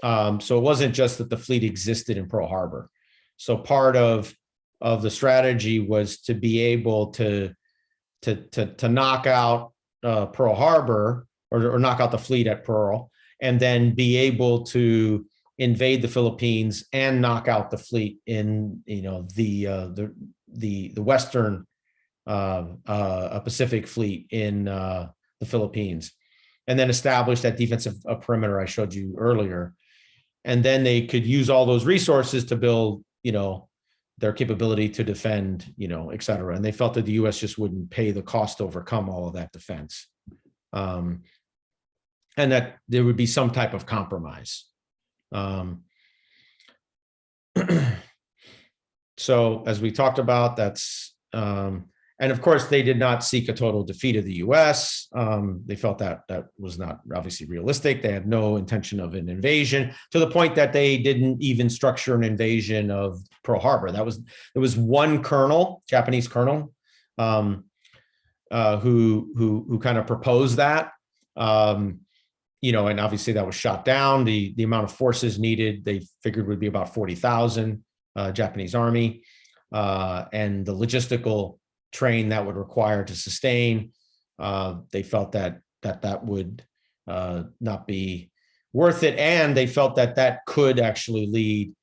So it wasn't just that the fleet existed in Pearl Harbor. So part of the strategy was to be able to knock out Pearl Harbor, or knock out the fleet at Pearl, and then be able to invade the Philippines and knock out the fleet in, you know, the Western Pacific fleet in the Philippines, and then establish that defensive perimeter I showed you earlier. And then they could use all those resources to build, you know, their capability to defend, you know, et cetera. And they felt that the US just wouldn't pay the cost to overcome all of that defense. And that there would be some type of compromise. So as we talked about, that's, and of course they did not seek a total defeat of the US. They felt that was not obviously realistic. They had no intention of an invasion, to the point that they didn't even structure an invasion of Pearl Harbor. There was one colonel, Japanese colonel, who kind of proposed that. You know, and obviously that was shot down. The amount of forces needed, they figured, would be about 40,000 Japanese army, and the logistical train that would require to sustain. They felt that would not be worth it, and they felt that could actually lead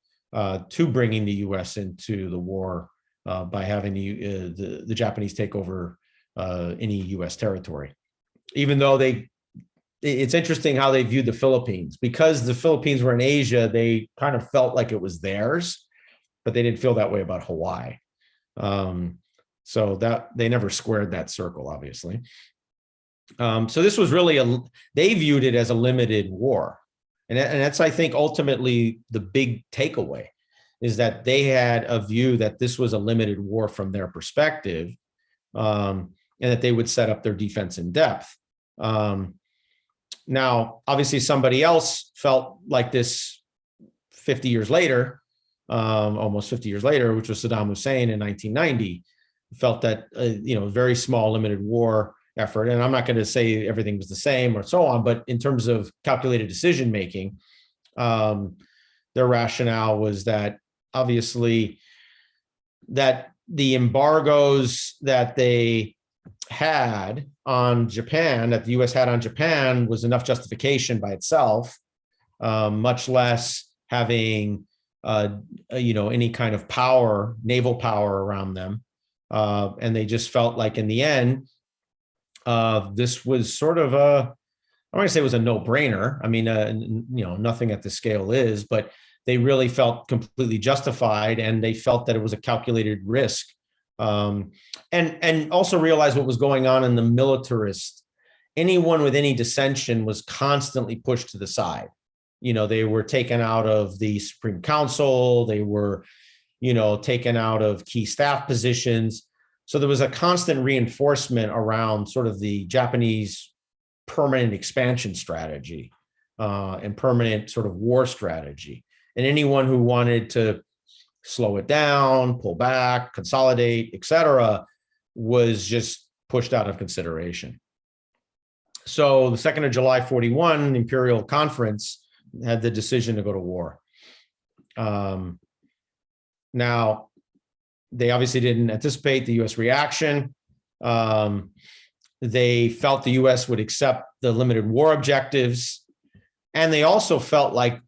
to bringing the U.S. into the war by having the Japanese take over any U.S. territory, even though it's interesting how they viewed the Philippines. Because the Philippines were in Asia, they kind of felt like it was theirs, but they didn't feel that way about Hawaii. So that they never squared that circle, obviously. So this was really they viewed it as a limited war. And that's, I think, ultimately the big takeaway, is that they had a view that this was a limited war from their perspective, and that they would set up their defense in depth. Now, obviously, somebody else felt like this 50 years later, almost 50 years later, which was Saddam Hussein in 1990, felt that, you know, very small limited war effort. And I'm not going to say everything was the same or so on, but in terms of calculated decision making, their rationale was that obviously that the embargoes that they had on Japan, that the US had on Japan, was enough justification by itself, much less having you know, any kind of power, naval power around them. And they just felt like in the end, this was sort of a, I don't want to say it was a no-brainer. I mean, nothing at the scale is, but they really felt completely justified, and they felt that it was a calculated risk. And also realized what was going on in the militarist. Anyone with any dissension was constantly pushed to the side. They were taken out of the Supreme Council. They were, taken out of key staff positions. So there was a constant reinforcement around sort of the Japanese permanent expansion strategy and permanent sort of war strategy. And anyone who wanted to slow it down, pull back, consolidate, et cetera, was just pushed out of consideration. So the 2nd of July, 41, Imperial Conference had the decision to go to war. Now, they obviously didn't anticipate the U.S. reaction. They felt the U.S. would accept the limited war objectives, and they also felt like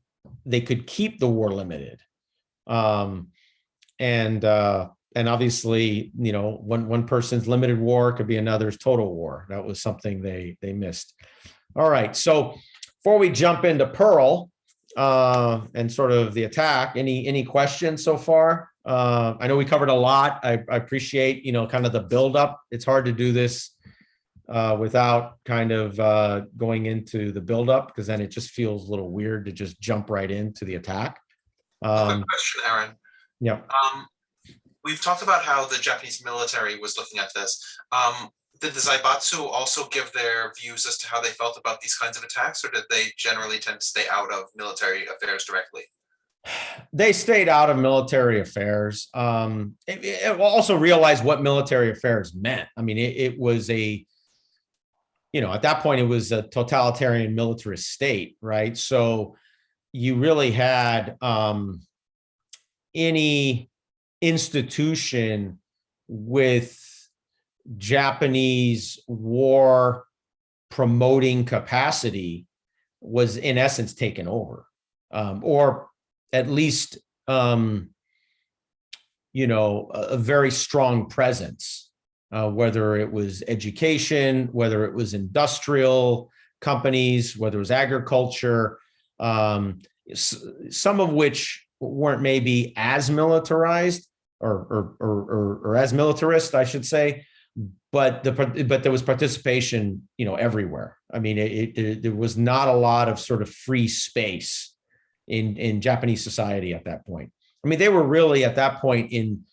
they could keep the war limited. And obviously, one person's limited war could be another's total war. That was something they missed. All right. So before we jump into Pearl and sort of the attack, any questions so far? I know we covered a lot. I appreciate, kind of the buildup. It's hard to do this without kind of going into the buildup, because then it just feels a little weird to just jump right into the attack. Quick question, Aaron. Yeah. We've talked about how the Japanese military was looking at this. Did the Zaibatsu also give their views as to how they felt about these kinds of attacks, or did they generally tend to stay out of military affairs directly? They stayed out of military affairs. It also realized what military affairs meant. I mean, it was a, at that point, it was a totalitarian militarist state, right? So you really had any institution with Japanese war promoting capacity was in essence taken over, or at least, a very strong presence, whether it was education, whether it was industrial companies, whether it was agriculture, some of which weren't maybe as militarized or as militarist, I should say, but there was participation, everywhere. I mean, there was not a lot of sort of free space in Japanese society at that point. I mean, they were really at that point in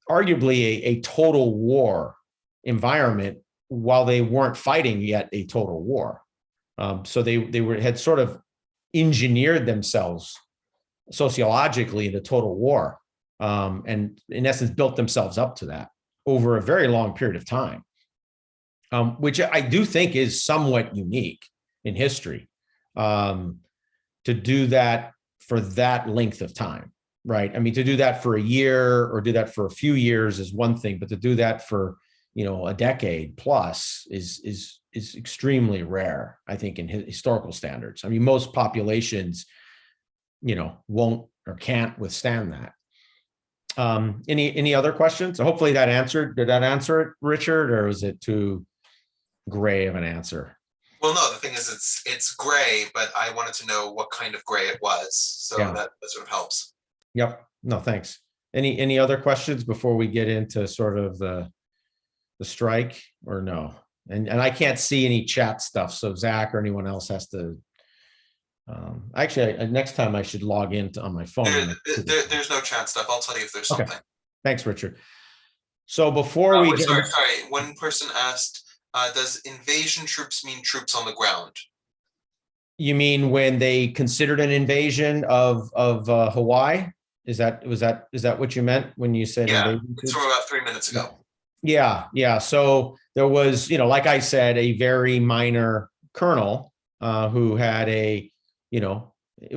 arguably a total war environment, while they weren't fighting yet a total war. So they had sort of engineered themselves sociologically into total war, and in essence built themselves up to that over a very long period of time, which I do think is somewhat unique in history, to do that for that length of time, right? I mean, to do that for a year or do that for a few years is one thing, but to do that for, a decade plus is extremely rare, I think, in historical standards. I mean, most populations, won't or can't withstand that. Any other questions? So hopefully that answered. Did that answer it, Richard, or was it too gray of an answer? Well, no, the thing is, it's gray, but I wanted to know what kind of gray it was. So Yeah. that sort of helps. Yep. No, thanks. Any other questions before we get into sort of the strike, or no? And I can't see any chat stuff, so Zach or anyone else has to. Actually, next time I should log in on my phone. There's no chat stuff. I'll tell you if there's Okay. something. Thanks, Richard. So before we get, sorry. One person asked, does invasion troops mean troops on the ground? you mean when they considered an invasion of Hawaii? Is that what you meant when you said Yeah, invasion it's troops? from about 3 minutes ago. Yeah. So there was, like I said, a very minor colonel who had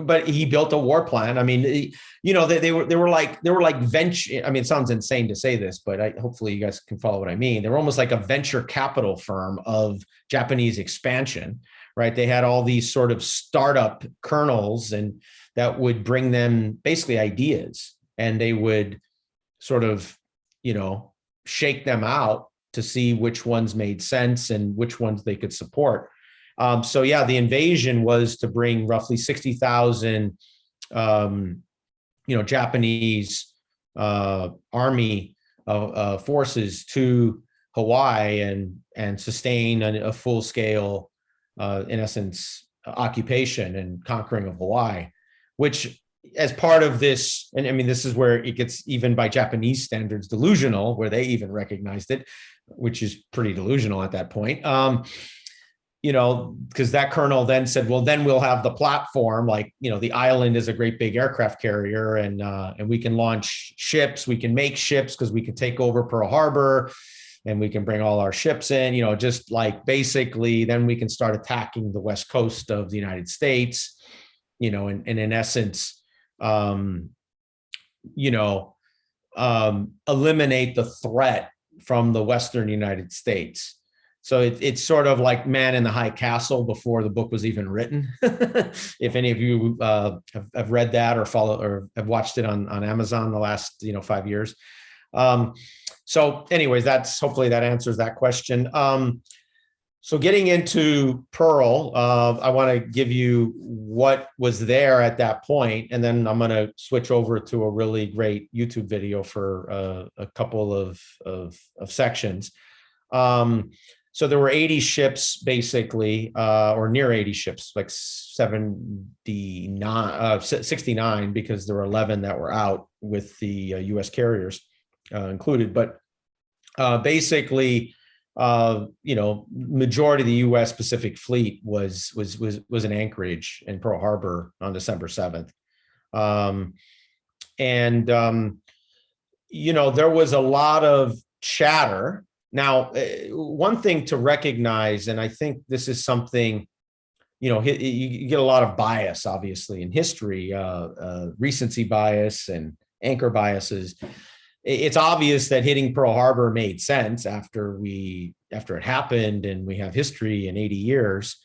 but he built a war plan. I mean, they were like venture. I mean, it sounds insane to say this, but hopefully you guys can follow what I mean. They were almost like a venture capital firm of Japanese expansion, right? They had all these sort of startup colonels, and that would bring them basically ideas, and they would sort of, shake them out to see which ones made sense and which ones they could support. So yeah, the invasion was to bring roughly 60,000, Japanese army forces to Hawaii and sustain a full scale, in essence, occupation and conquering of Hawaii, which as part of this, and I mean, this is where it gets, even by Japanese standards, delusional, where they even recognized it, which is pretty delusional at that point. Because that colonel then said, well, then we'll have the platform, like, the island is a great big aircraft carrier, and we can launch ships, we can make ships because we can take over Pearl Harbor and we can bring all our ships in, just like basically then we can start attacking the west coast of the United States, and in essence, eliminate the threat from the Western United States. So it's sort of like Man in the High Castle before the book was even written. If any of you have read that or follow or have watched it on Amazon the last 5 years. So anyways, hopefully that answers that question. So getting into Pearl, I want to give you what was there at that point, and then I'm going to switch over to a really great YouTube video for a couple of sections. So there were 80 ships, basically, or near 80 ships, like 69, because there were 11 that were out with the U.S. carriers included. But basically, majority of the U.S. Pacific Fleet was in Anchorage and Pearl Harbor on December 7th. There was a lot of chatter. Now, one thing to recognize, and I think this is something, you get a lot of bias, obviously, in history, recency bias and anchor biases. It's obvious that hitting Pearl Harbor made sense after it happened, and we have history in 80 years.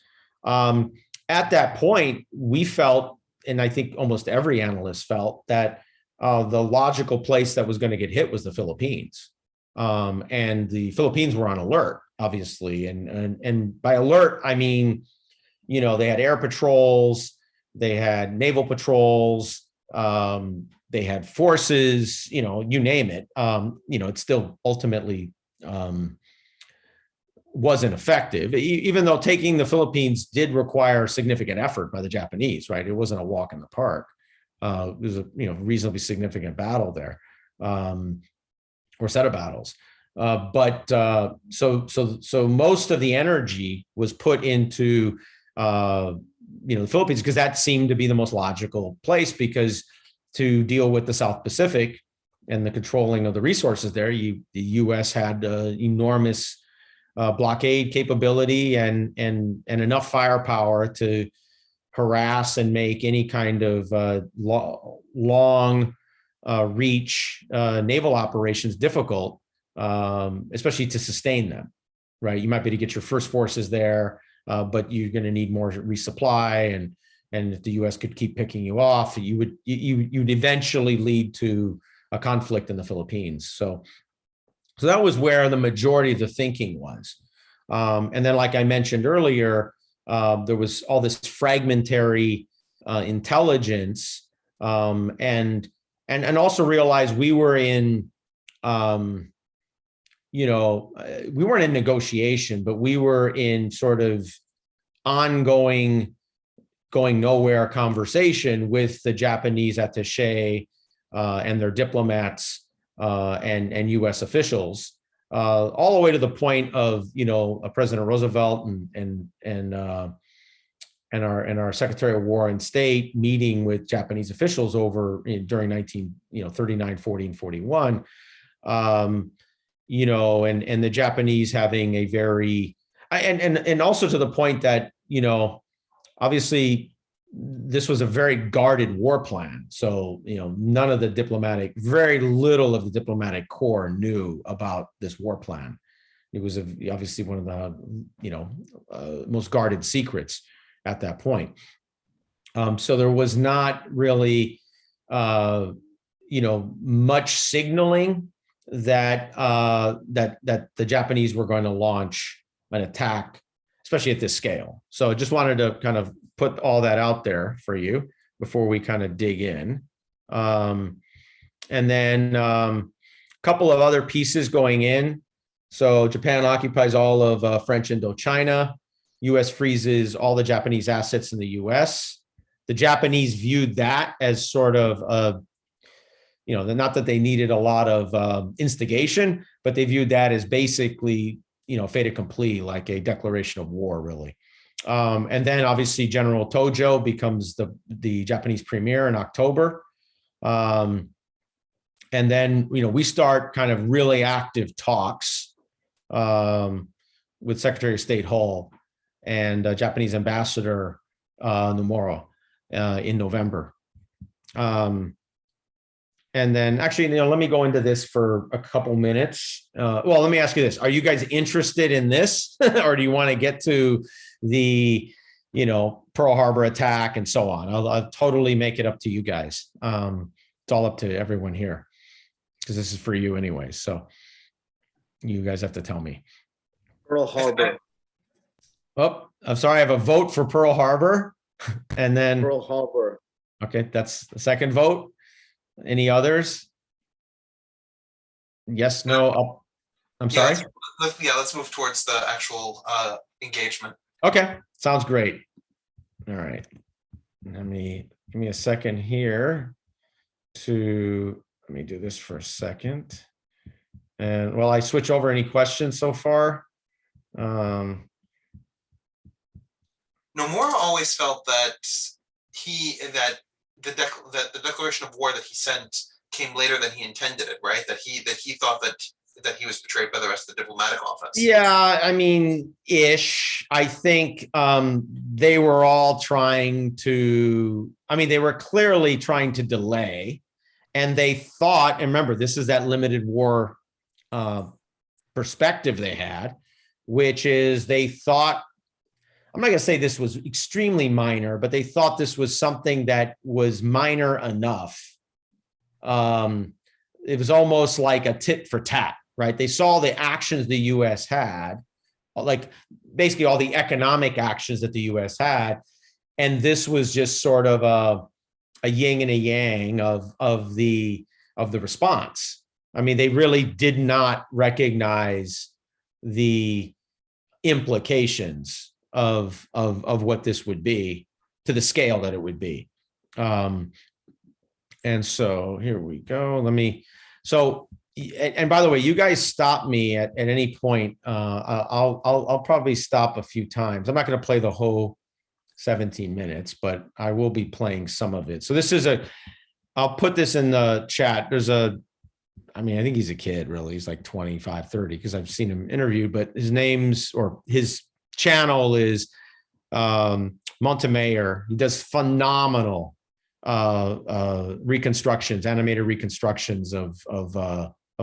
At that point, we felt, and I think almost every analyst felt, that the logical place that was going to get hit was the Philippines. And the Philippines were on alert, obviously. And by alert, I mean, they had air patrols, they had naval patrols, they had forces, you name it. It still ultimately wasn't effective, even though taking the Philippines did require significant effort by the Japanese, right? It wasn't a walk in the park. It was a reasonably significant battle there. Or set of battles. So most of the energy was put into, the Philippines, because that seemed to be the most logical place, because to deal with the South Pacific and the controlling of the resources there, the U.S. had enormous blockade capability and enough firepower to harass and make any kind of long reach naval operations difficult, especially to sustain them, right? You might be able to get your first forces there, but you're going to need more resupply, and if the U.S. could keep picking you off, you'd eventually lead to a conflict in the Philippines. So that was where the majority of the thinking was. And then, like I mentioned earlier, there was all this fragmentary intelligence, and also realize we were in, we weren't in negotiation, but we were in sort of ongoing, going nowhere conversation with the Japanese attache and their diplomats and U.S. officials, all the way to the point of, President Roosevelt and our Secretary of War and State meeting with Japanese officials during 39, 40, and 41, and the Japanese having a very, and also to the point that, obviously this was a very guarded war plan. So, none of the very little of the diplomatic corps knew about this war plan. It was obviously one of the, most guarded secrets at that point. So there was not really, much signaling that that the Japanese were going to launch an attack, especially at this scale. So I just wanted to kind of put all that out there for you before we kind of dig in. And then a couple of other pieces going in. So Japan occupies all of French Indochina. U.S. freezes all the Japanese assets in the U.S. The Japanese viewed that as sort of not that they needed a lot of instigation, but they viewed that as basically, fait accompli, like a declaration of war, really. And then obviously General Tojo becomes the Japanese premier in October. And then, we start kind of really active talks with Secretary of State Hull and Japanese Ambassador Nomura in November. And then actually, let me go into this for a couple minutes. Well, let me ask you this. Are you guys interested in this or do you want to get to the, Pearl Harbor attack and so on? I'll totally make it up to you guys. It's all up to everyone here because this is for you anyway. So you guys have to tell me. Pearl Harbor. Oh, I'm sorry. I have a vote for Pearl Harbor and then Pearl Harbor. Okay. That's the second vote. Any others? Yes, no. I'm sorry. Let's move towards the actual engagement. Okay, sounds great. All right. Give me a second here let me do this for a second. And while I switch over, any questions so far? Nomura always felt that the declaration of war that he sent came later than he intended it, right? That he thought that he was betrayed by the rest of the diplomatic office. Yeah, I mean, ish. I think they were all trying to. I mean, they were clearly trying to delay, and they thought. And remember, this is that limited war perspective they had, which is they thought. I'm not going to say this was extremely minor, but they thought this was something that was minor enough. It was almost like a tit for tat, right? They saw the actions the U.S. had, like basically all the economic actions that the U.S. had, and this was just sort of a yin and a yang of the response. I mean, they really did not recognize the implications of what this would be to the scale that it would be. And so here we go. And by the way, you guys stop me at any point. I'll probably stop a few times. I'm not going to play the whole 17 minutes, but I will be playing some of it. So this is I'll put this in the chat. I think he's a kid, really. He's like 25, 30, because I've seen him interviewed, but his channel is Montemayor. He does phenomenal reconstructions, animated reconstructions of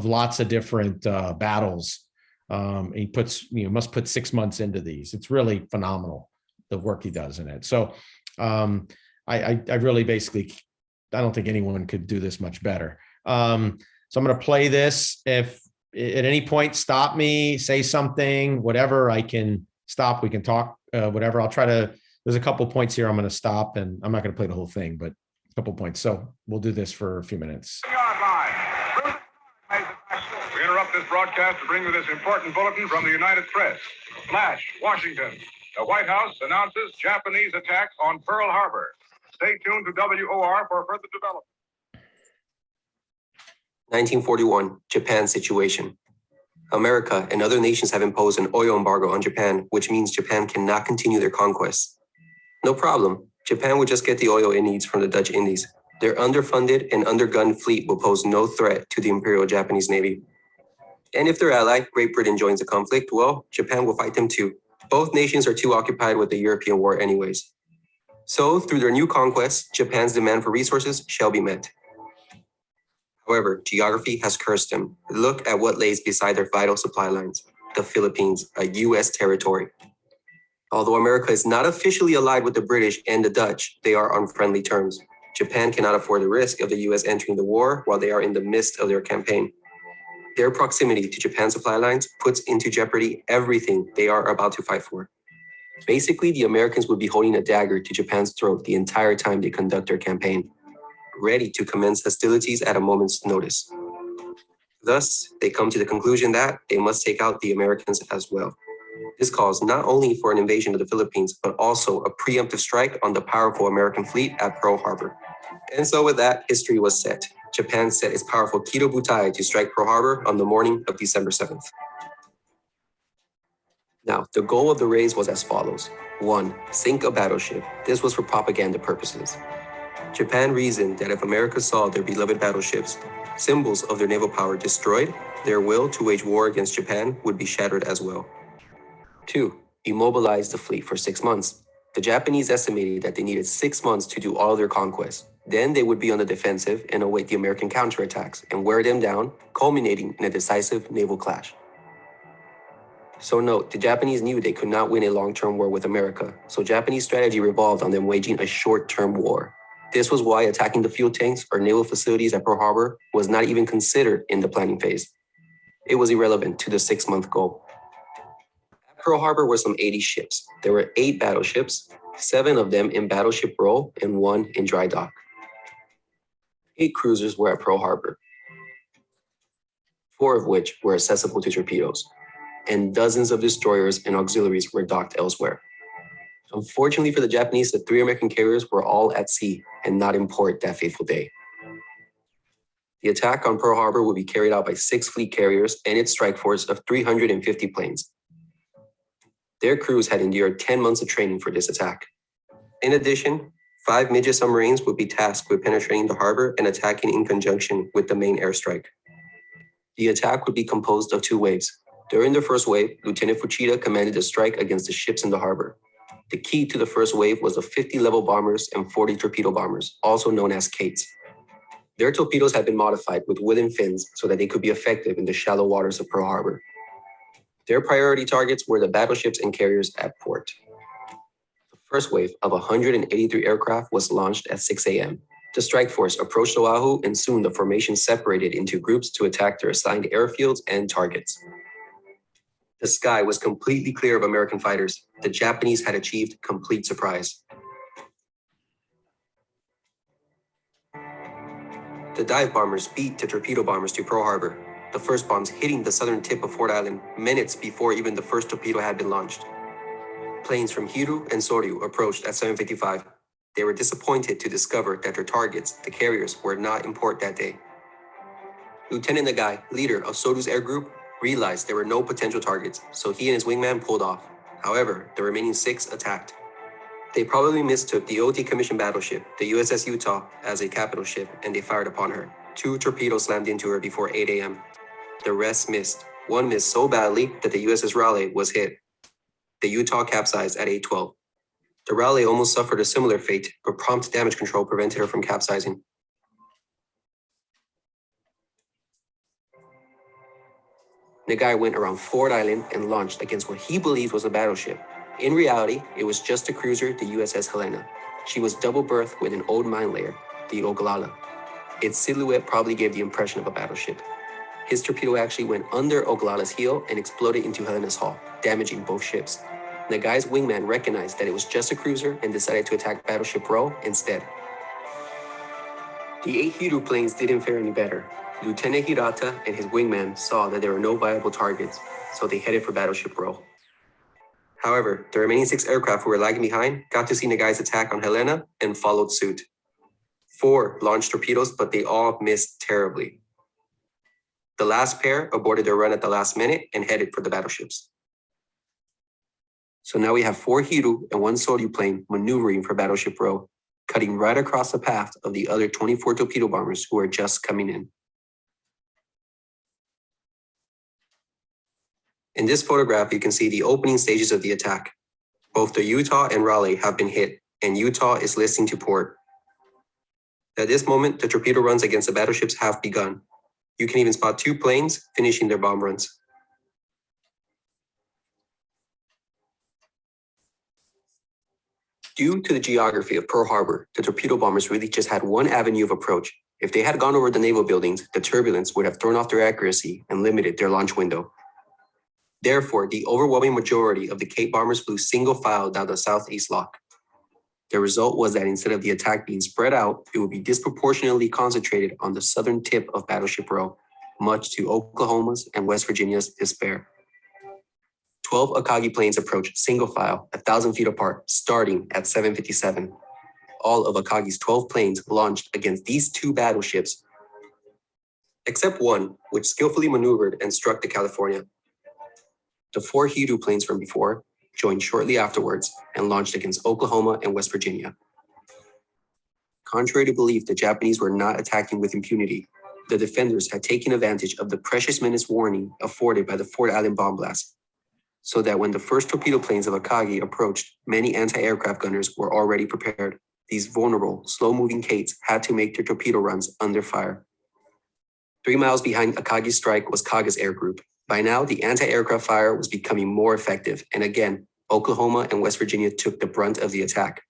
lots of different battles. He must put 6 months into these. It's really phenomenal, the work he does in it. So I really basically, I don't think anyone could do this much better. So I'm going to play this. If at any point, stop me, say something, whatever, I can stop. We can talk, whatever. I'll try to, there's a couple points here I'm going to stop, and I'm not going to play the whole thing, but a couple points. So we'll do this for a few minutes. We interrupt this broadcast to bring you this important bulletin from the United Press. Flash, Washington. The White House announces Japanese attack on Pearl Harbor. Stay tuned to WOR for further development. 1941, Japan situation. America and other nations have imposed an oil embargo on Japan, which means Japan cannot continue their conquests. No problem. Japan will just get the oil it needs from the Dutch Indies. Their underfunded and undergunned fleet will pose no threat to the Imperial Japanese Navy. And if their ally, Great Britain, joins the conflict, well, Japan will fight them too. Both nations are too occupied with the European war anyways. So, through their new conquests, Japan's demand for resources shall be met. However, geography has cursed them. Look at what lays beside their vital supply lines. The Philippines, a U.S. territory. Although America is not officially allied with the British and the Dutch, they are on friendly terms. Japan cannot afford the risk of the U.S. entering the war while they are in the midst of their campaign. Their proximity to Japan's supply lines puts into jeopardy everything they are about to fight for. Basically, the Americans would be holding a dagger to Japan's throat the entire time they conduct their campaign, ready to commence hostilities at a moment's notice. Thus, they come to the conclusion that they must take out the Americans as well. This calls not only for an invasion of the Philippines, but also a preemptive strike on the powerful American fleet at Pearl Harbor. And so with that, history was set. Japan set its powerful Kido Butai to strike Pearl Harbor on the morning of December 7th. Now, the goal of the raids was as follows. 1. Sink a battleship. This was for propaganda purposes. Japan reasoned that if America saw their beloved battleships, symbols of their naval power, destroyed, their will to wage war against Japan would be shattered as well. 2. Immobilize the fleet for 6 months. The Japanese estimated that they needed 6 months to do all their conquests. Then they would be on the defensive and await the American counterattacks and wear them down, culminating in a decisive naval clash. So note, the Japanese knew they could not win a long-term war with America, so Japanese strategy revolved on them waging a short-term war. This was why attacking the fuel tanks or naval facilities at Pearl Harbor was not even considered in the planning phase. It was irrelevant to the 6-month goal. At Pearl Harbor were some 80 ships. There were 8 battleships, 7 of them in battleship role and 1 in dry dock. 8 cruisers were at Pearl Harbor, 4 of which were accessible to torpedoes, and dozens of destroyers and auxiliaries were docked elsewhere. Unfortunately for the Japanese, the 3 American carriers were all at sea and not in port that fateful day. The attack on Pearl Harbor would be carried out by 6 fleet carriers and its strike force of 350 planes. Their crews had endured 10 months of training for this attack. In addition, 5 midget submarines would be tasked with penetrating the harbor and attacking in conjunction with the main airstrike. The attack would be composed of 2 waves. During the first wave, Lieutenant Fuchida commanded a strike against the ships in the harbor. The key to the first wave was the 50 level bombers and 40 torpedo bombers, also known as Kates. Their torpedoes had been modified with wooden fins so that they could be effective in the shallow waters of Pearl Harbor. Their priority targets were the battleships and carriers at port. The first wave of 183 aircraft was launched at 6 a.m. The strike force approached Oahu, and soon the formation separated into groups to attack their assigned airfields and targets. The sky was completely clear of American fighters. The Japanese had achieved complete surprise. The dive bombers beat the torpedo bombers to Pearl Harbor, the first bombs hitting the southern tip of Ford Island minutes before even the first torpedo had been launched. Planes from Hiru and Soryu approached at 7:55. They were disappointed to discover that their targets, the carriers, were not in port that day. Lieutenant Nagai, leader of Soryu's air group, realized there were no potential targets, so he and his wingman pulled off. However, the remaining 6 attacked. They probably mistook the OT commissioned battleship, the USS Utah, as a capital ship, and they fired upon her. 2 torpedoes slammed into her before 8 a.m. The rest missed. One missed so badly that the USS Raleigh was hit. The Utah capsized at 8:12. The Raleigh almost suffered a similar fate, but prompt damage control prevented her from capsizing. Nagai went around Ford Island and launched against what he believed was a battleship. In reality, it was just a cruiser, the USS Helena. She was double berthed with an old mine layer, the Oglala. Its silhouette probably gave the impression of a battleship. His torpedo actually went under Oglala's heel and exploded into Helena's hull, damaging both ships. Nagai's wingman recognized that it was just a cruiser and decided to attack Battleship Row instead. The 8 Hiru planes didn't fare any better. Lieutenant Hirata and his wingman saw that there were no viable targets, so they headed for Battleship Row. However, the remaining 6 aircraft who were lagging behind got to see Nagai's attack on Helena and followed suit. 4 launched torpedoes, but they all missed terribly. The last pair aborted their run at the last minute and headed for the battleships. So now we have 4 Hiru and 1 Soryu plane maneuvering for Battleship Row, cutting right across the path of the other 24 torpedo bombers who are just coming in. In this photograph, you can see the opening stages of the attack. Both the Utah and Raleigh have been hit, and Utah is listing to port. At this moment, the torpedo runs against the battleships have begun. You can even spot 2 planes finishing their bomb runs. Due to the geography of Pearl Harbor, the torpedo bombers really just had one avenue of approach, If they had gone over the naval buildings, the turbulence would have thrown off their accuracy and limited their launch window. Therefore, the overwhelming majority of the Cape bombers flew single file down the southeast lock. The result was that instead of the attack being spread out, it would be disproportionately concentrated on the southern tip of Battleship Row, much to Oklahoma's and West Virginia's despair. 12 Akagi planes approached single file, 1,000 feet apart, starting at 7:57. All of Akagi's 12 planes launched against these two battleships, except one, which skillfully maneuvered and struck the California. The 4 Hiryu planes from before joined shortly afterwards and launched against Oklahoma and West Virginia. Contrary to belief, the Japanese were not attacking with impunity. The defenders had taken advantage of the precious minutes warning afforded by the Fort Allen bomb blast, so that when the first torpedo planes of Akagi approached, many anti-aircraft gunners were already prepared. These vulnerable, slow-moving Kates had to make their torpedo runs under fire. 3 miles behind Akagi's strike was Kaga's air group. By now, the anti-aircraft fire was becoming more effective, and again, Oklahoma and West Virginia took the brunt of the attack.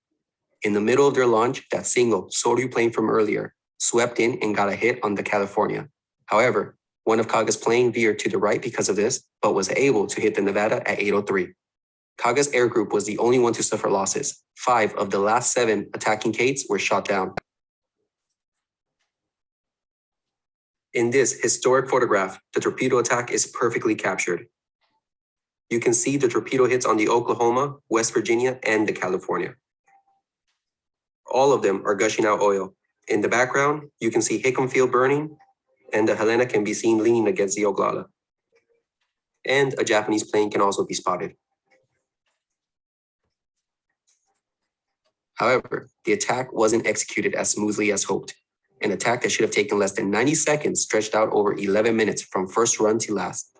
In the middle of their launch, that single Soryu plane from earlier swept in and got a hit on the California. However, one of Kaga's plane veered to the right because of this, but was able to hit the Nevada at 8:03. Kaga's air group was the only one to suffer losses. 5 of the last 7 attacking Kates were shot down. In this historic photograph, the torpedo attack is perfectly captured. You can see the torpedo hits on the Oklahoma, West Virginia, and the California. All of them are gushing out oil. In the background, you can see Hickam Field burning, and the Helena can be seen leaning against the Oglala. And a Japanese plane can also be spotted. However, the attack wasn't executed as smoothly as hoped. An attack that should have taken less than 90 seconds stretched out over 11 minutes from first run to last.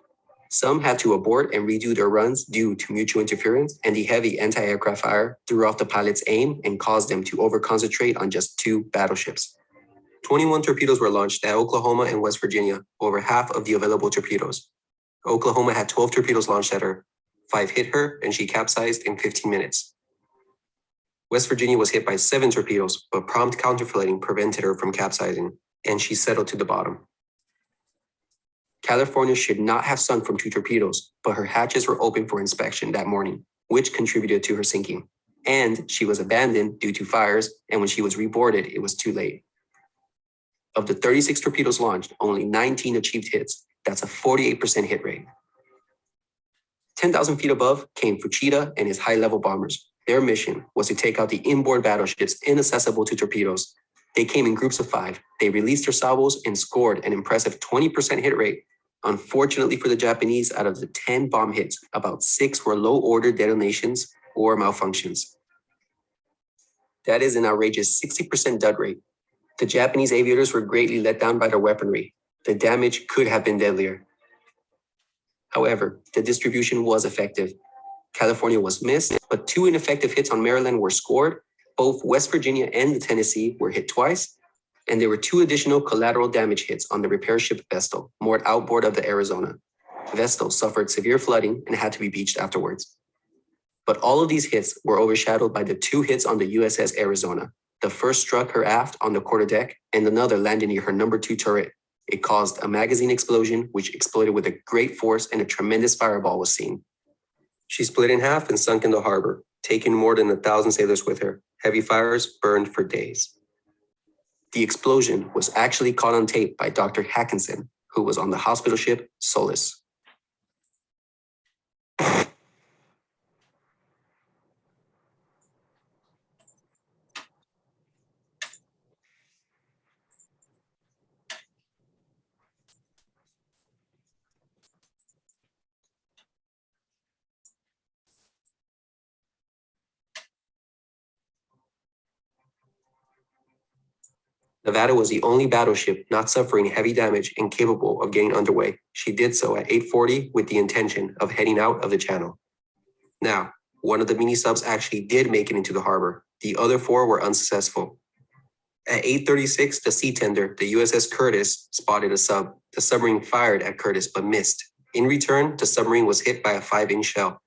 Some had to abort and redo their runs due to mutual interference, and the heavy anti-aircraft fire threw off the pilot's aim and caused them to over-concentrate on just 2 battleships. 21 torpedoes were launched at Oklahoma and West Virginia, over half of the available torpedoes. Oklahoma had 12 torpedoes launched at her. 5 hit her, and she capsized in 15 minutes. West Virginia was hit by 7 torpedoes, but prompt counterflooding prevented her from capsizing, and she settled to the bottom. California should not have sunk from 2 torpedoes, but her hatches were open for inspection that morning, which contributed to her sinking. And she was abandoned due to fires, and when she was reboarded, it was too late. Of the 36 torpedoes launched, only 19 achieved hits. That's a 48% hit rate. 10,000 feet above came Fuchida and his high-level bombers. Their mission was to take out the inboard battleships inaccessible to torpedoes. They came in groups of 5. They released their salvos and scored an impressive 20% hit rate. Unfortunately for the Japanese, out of the 10 bomb hits, about 6 were low-order detonations or malfunctions. That is an outrageous 60% dud rate. The Japanese aviators were greatly let down by their weaponry. The damage could have been deadlier. However, the distribution was effective. California was missed, but 2 ineffective hits on Maryland were scored. Both West Virginia and the Tennessee were hit twice, and there were 2 additional collateral damage hits on the repair ship Vestal, moored outboard of the Arizona. Vestal suffered severe flooding and had to be beached afterwards. But all of these hits were overshadowed by the 2 hits on the USS Arizona. The first struck her aft on the quarterdeck, and another landed near her number 2 turret. It caused a magazine explosion, which exploded with a great force, and a tremendous fireball was seen. She split in half and sunk in the harbor, taking more than 1,000 sailors with her. Heavy fires burned for days. The explosion was actually caught on tape by Dr. Hackinson, who was on the hospital ship Solace. Nevada was the only battleship not suffering heavy damage and capable of getting underway. She did so at 8:40 with the intention of heading out of the channel. Now, one of the mini-subs actually did make it into the harbor. The other 4 were unsuccessful. At 8:36, the sea tender, the USS Curtis, spotted a sub. The submarine fired at Curtis but missed. In return, the submarine was hit by a 5-inch shell.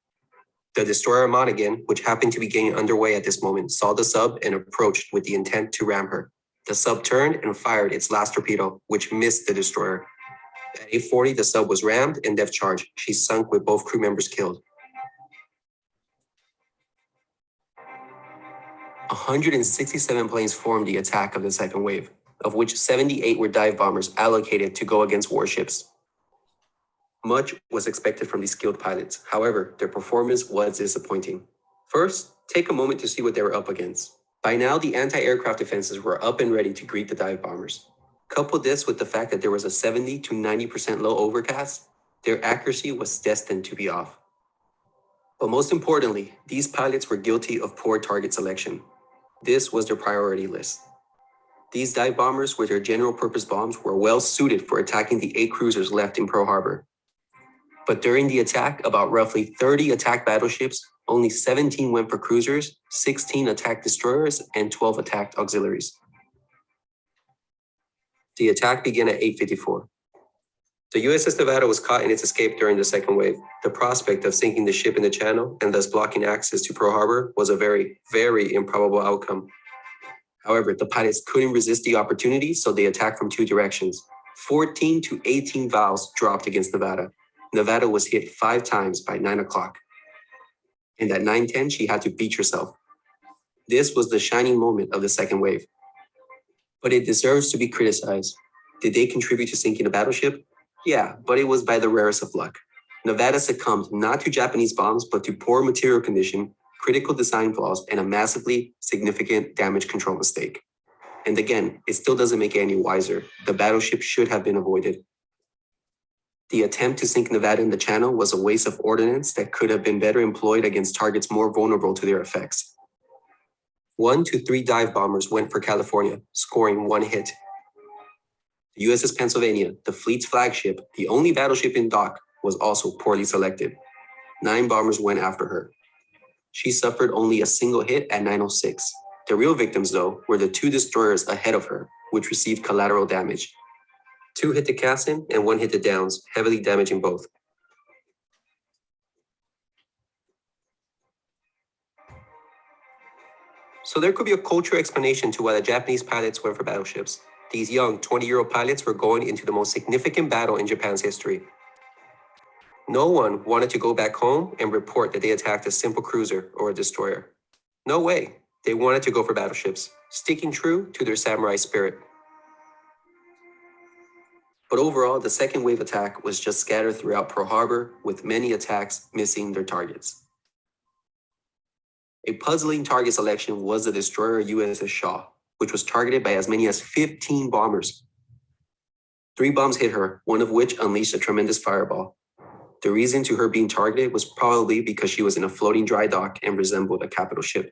The destroyer Monaghan, which happened to be getting underway at this moment, saw the sub and approached with the intent to ram her. The sub turned and fired its last torpedo, which missed the destroyer. At 8:40, the sub was rammed and depth charged. She sunk with both crew members killed. 167 planes formed the attack of the second wave, of which 78 were dive bombers allocated to go against warships. Much was expected from these skilled pilots. However, their performance was disappointing. First, take a moment to see what they were up against. By now, the anti-aircraft defenses were up and ready to greet the dive bombers. Couple this with the fact that there was a 70 to 90% low overcast, their accuracy was destined to be off. But most importantly, these pilots were guilty of poor target selection. This was their priority list. These dive bombers with their general purpose bombs were well suited for attacking the 8 cruisers left in Pearl Harbor. But during the attack, about roughly 30 attacked battleships, only 17 went for cruisers, 16 attacked destroyers, and 12 attacked auxiliaries. The attack began at 8:54. The USS Nevada was caught in its escape during the second wave. The prospect of sinking the ship in the channel and thus blocking access to Pearl Harbor was a very, very improbable outcome. However, the pilots couldn't resist the opportunity, so they attacked from 2 directions. 14 to 18 valves dropped against Nevada. Nevada was hit 5 times by 9 o'clock. And at 9:10, she had to beach herself. This was the shining moment of the second wave. But it deserves to be criticized. Did they contribute to sinking a battleship? Yeah, but it was by the rarest of luck. Nevada succumbed not to Japanese bombs, but to poor material condition, critical design flaws, and a massively significant damage control mistake. And again, it still doesn't make it any wiser. The battleship should have been avoided. The attempt to sink Nevada in the channel was a waste of ordnance that could have been better employed against targets more vulnerable to their effects. 1 to 3 dive bombers went for California, scoring 1 hit. The USS Pennsylvania, the fleet's flagship, the only battleship in dock, was also poorly selected. 9 bombers went after her. She suffered only a single hit at 9:06. The real victims, though, were the 2 destroyers ahead of her, which received collateral damage. 2 hit the Cassin and 1 hit the Downs, heavily damaging both. So there could be a cultural explanation to why the Japanese pilots went for battleships. These young 20-year-old pilots were going into the most significant battle in Japan's history. No one wanted to go back home and report that they attacked a simple cruiser or a destroyer. No way. They wanted to go for battleships, sticking true to their samurai spirit. But overall, the second wave attack was just scattered throughout Pearl Harbor, with many attacks missing their targets. A puzzling target selection was the destroyer USS Shaw, which was targeted by as many as 15 bombers. 3 bombs hit her, one of which unleashed a tremendous fireball. The reason to her being targeted was probably because she was in a floating dry dock and resembled a capital ship.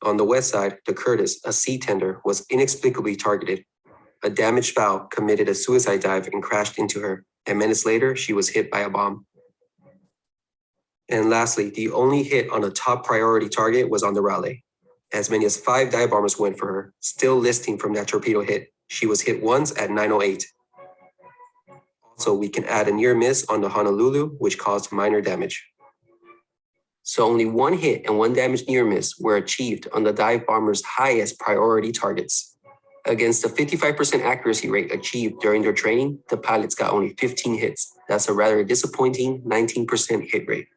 On the west side, the Curtis, a sea tender, was inexplicably targeted. A damaged valve committed a suicide dive and crashed into her, and minutes later, she was hit by a bomb. And lastly, the only hit on a top priority target was on the Raleigh. As many as 5 dive bombers went for her, still listing from that torpedo hit. She was hit once at 9:08. Also, we can add a near miss on the Honolulu, which caused minor damage. So only 1 hit and 1 damage near miss were achieved on the dive bomber's highest priority targets. Against the 55% accuracy rate achieved during their training, the pilots got only 15 hits. That's a rather disappointing 19% hit rate.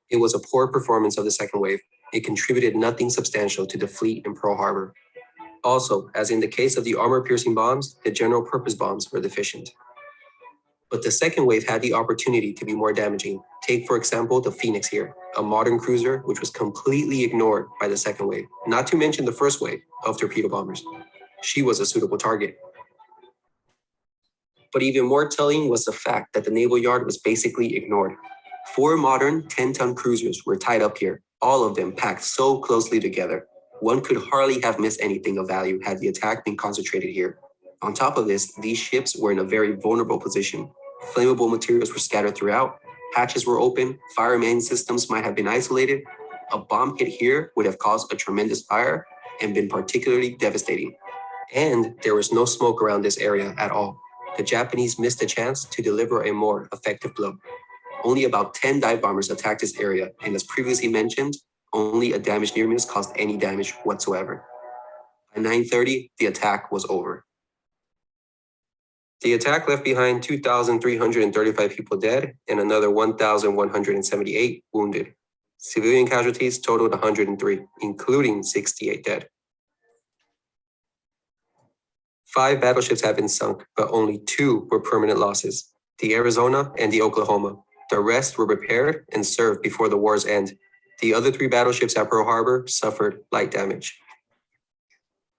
It was a poor performance of the second wave. It contributed nothing substantial to the fleet in Pearl Harbor. Also, as in the case of the armor-piercing bombs, the general-purpose bombs were deficient. But the second wave had the opportunity to be more damaging. Take, for example, the Phoenix here, a modern cruiser which was completely ignored by the second wave, not to mention the first wave of torpedo bombers. She was a suitable target. But even more telling was the fact that the naval yard was basically ignored. 4 modern 10-ton cruisers were tied up here, all of them packed so closely together. One could hardly have missed anything of value had the attack been concentrated here. On top of this, these ships were in a very vulnerable position. Flammable materials were scattered throughout, hatches were open, fire main systems might have been isolated. A bomb hit here would have caused a tremendous fire and been particularly devastating. And there was no smoke around this area at all. The Japanese missed a chance to deliver a more effective blow. Only about 10 dive bombers attacked this area, and as previously mentioned, Only a damaged near miss caused any damage whatsoever. By 9:30, the attack was over. The attack left behind 2,335 people dead and another 1,178 wounded. Civilian casualties totaled 103, including 68 dead. 5 battleships have been sunk, but only 2 were permanent losses, the Arizona and the Oklahoma. The rest were repaired and served before the war's end. The other 3 battleships at Pearl Harbor suffered light damage.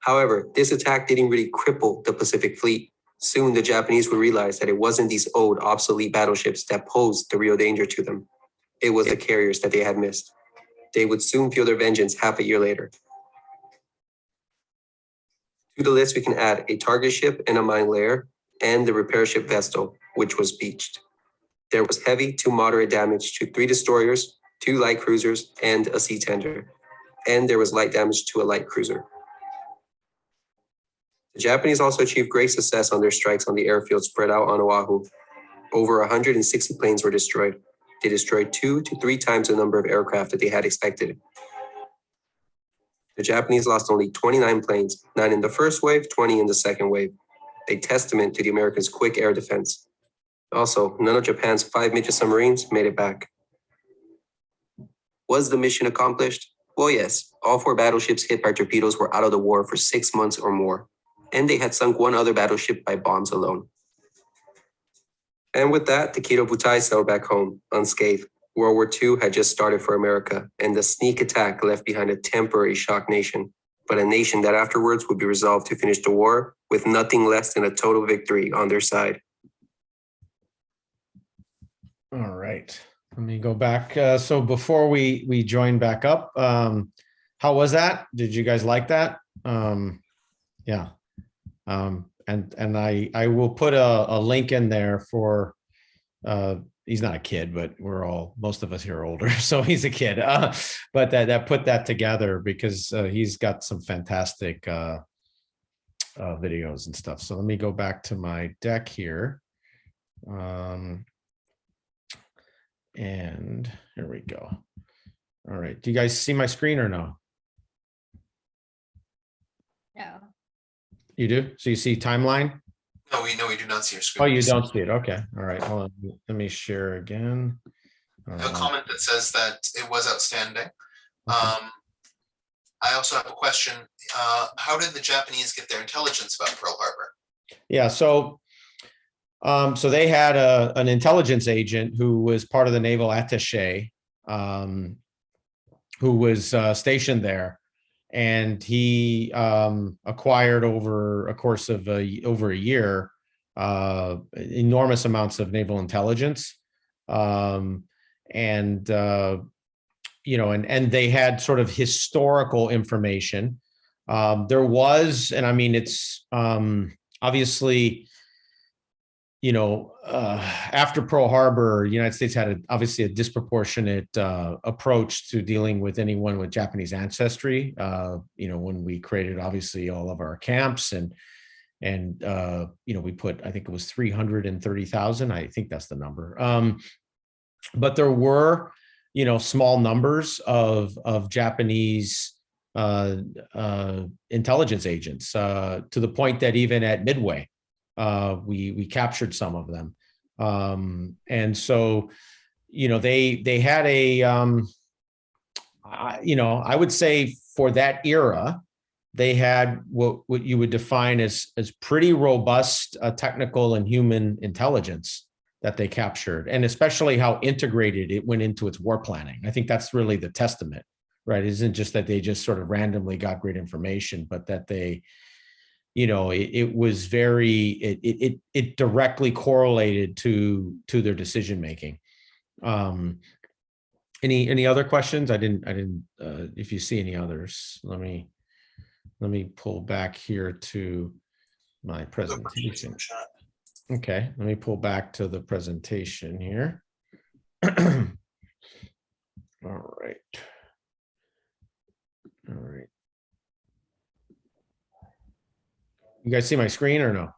However, this attack didn't really cripple the Pacific Fleet. Soon, the Japanese would realize that it wasn't these old, obsolete battleships that posed the real danger to them. It was the carriers that they had missed. They would soon feel their vengeance half a year later. To the list, we can add a target ship and a mine layer, and the repair ship Vestal, which was beached. There was heavy to moderate damage to 3 destroyers, 2 light cruisers, and a sea tender. And there was light damage to a light cruiser. The Japanese also achieved great success on their strikes on the airfield spread out on Oahu. Over 160 planes were destroyed. They destroyed 2 to 3 times the number of aircraft that they had expected. The Japanese lost only 29 planes, 9 in the first wave, 20 in the second wave, a testament to the Americans' quick air defense. Also, none of Japan's 5 midget submarines made it back. Was the mission accomplished? Well, yes. All 4 battleships hit by torpedoes were out of the war for 6 months or more, and they had sunk 1 other battleship by bombs alone. And with that, the Kido Butai sailed back home, unscathed. World War II had just started for America, and the sneak attack left behind a temporary shocked nation, but a nation that afterwards would be resolved to finish the war with nothing less than a total victory on their side. All right, let me go back. So before we join back up, how was that? Did you guys like that? Yeah. And I will put a link in there for, he's not a kid, but most of us here are older, so he's a kid. But that put that together because he's got some fantastic videos and stuff. So let me go back to my deck here. And here we go. All right, do you guys see my screen or no? No. You do? So you see timeline? No, we do not see your screen. Oh, you don't see it. Okay. All right. Hold on. Let me share again. A comment that says that it was outstanding. I also have a question. How did the Japanese get their intelligence about Pearl Harbor? Yeah. So they had an intelligence agent who was part of the Naval Attache, who was stationed there. And he acquired over a course of over a year enormous amounts of naval intelligence, and they had sort of historical information. There was, and I mean, it's obviously, after Pearl Harbor, the United States had obviously a disproportionate approach to dealing with anyone with Japanese ancestry. When we created obviously all of our camps and we put, I think it was 330,000. I think that's the number. But there were, small numbers of Japanese intelligence agents to the point that even at Midway, we captured some of them. And so, they had I would say for that era, they had what you would define as pretty robust technical and human intelligence that they captured, and especially how integrated it went into its war planning. I think that's really the testament, right? It isn't just that they just sort of randomly got great information, but that they, it was very, it directly correlated to their decision making. Any other questions? I didn't. If you see any others, let me pull back here to my presentation. Okay, let me pull back to the presentation here. All right. You guys see my screen or no?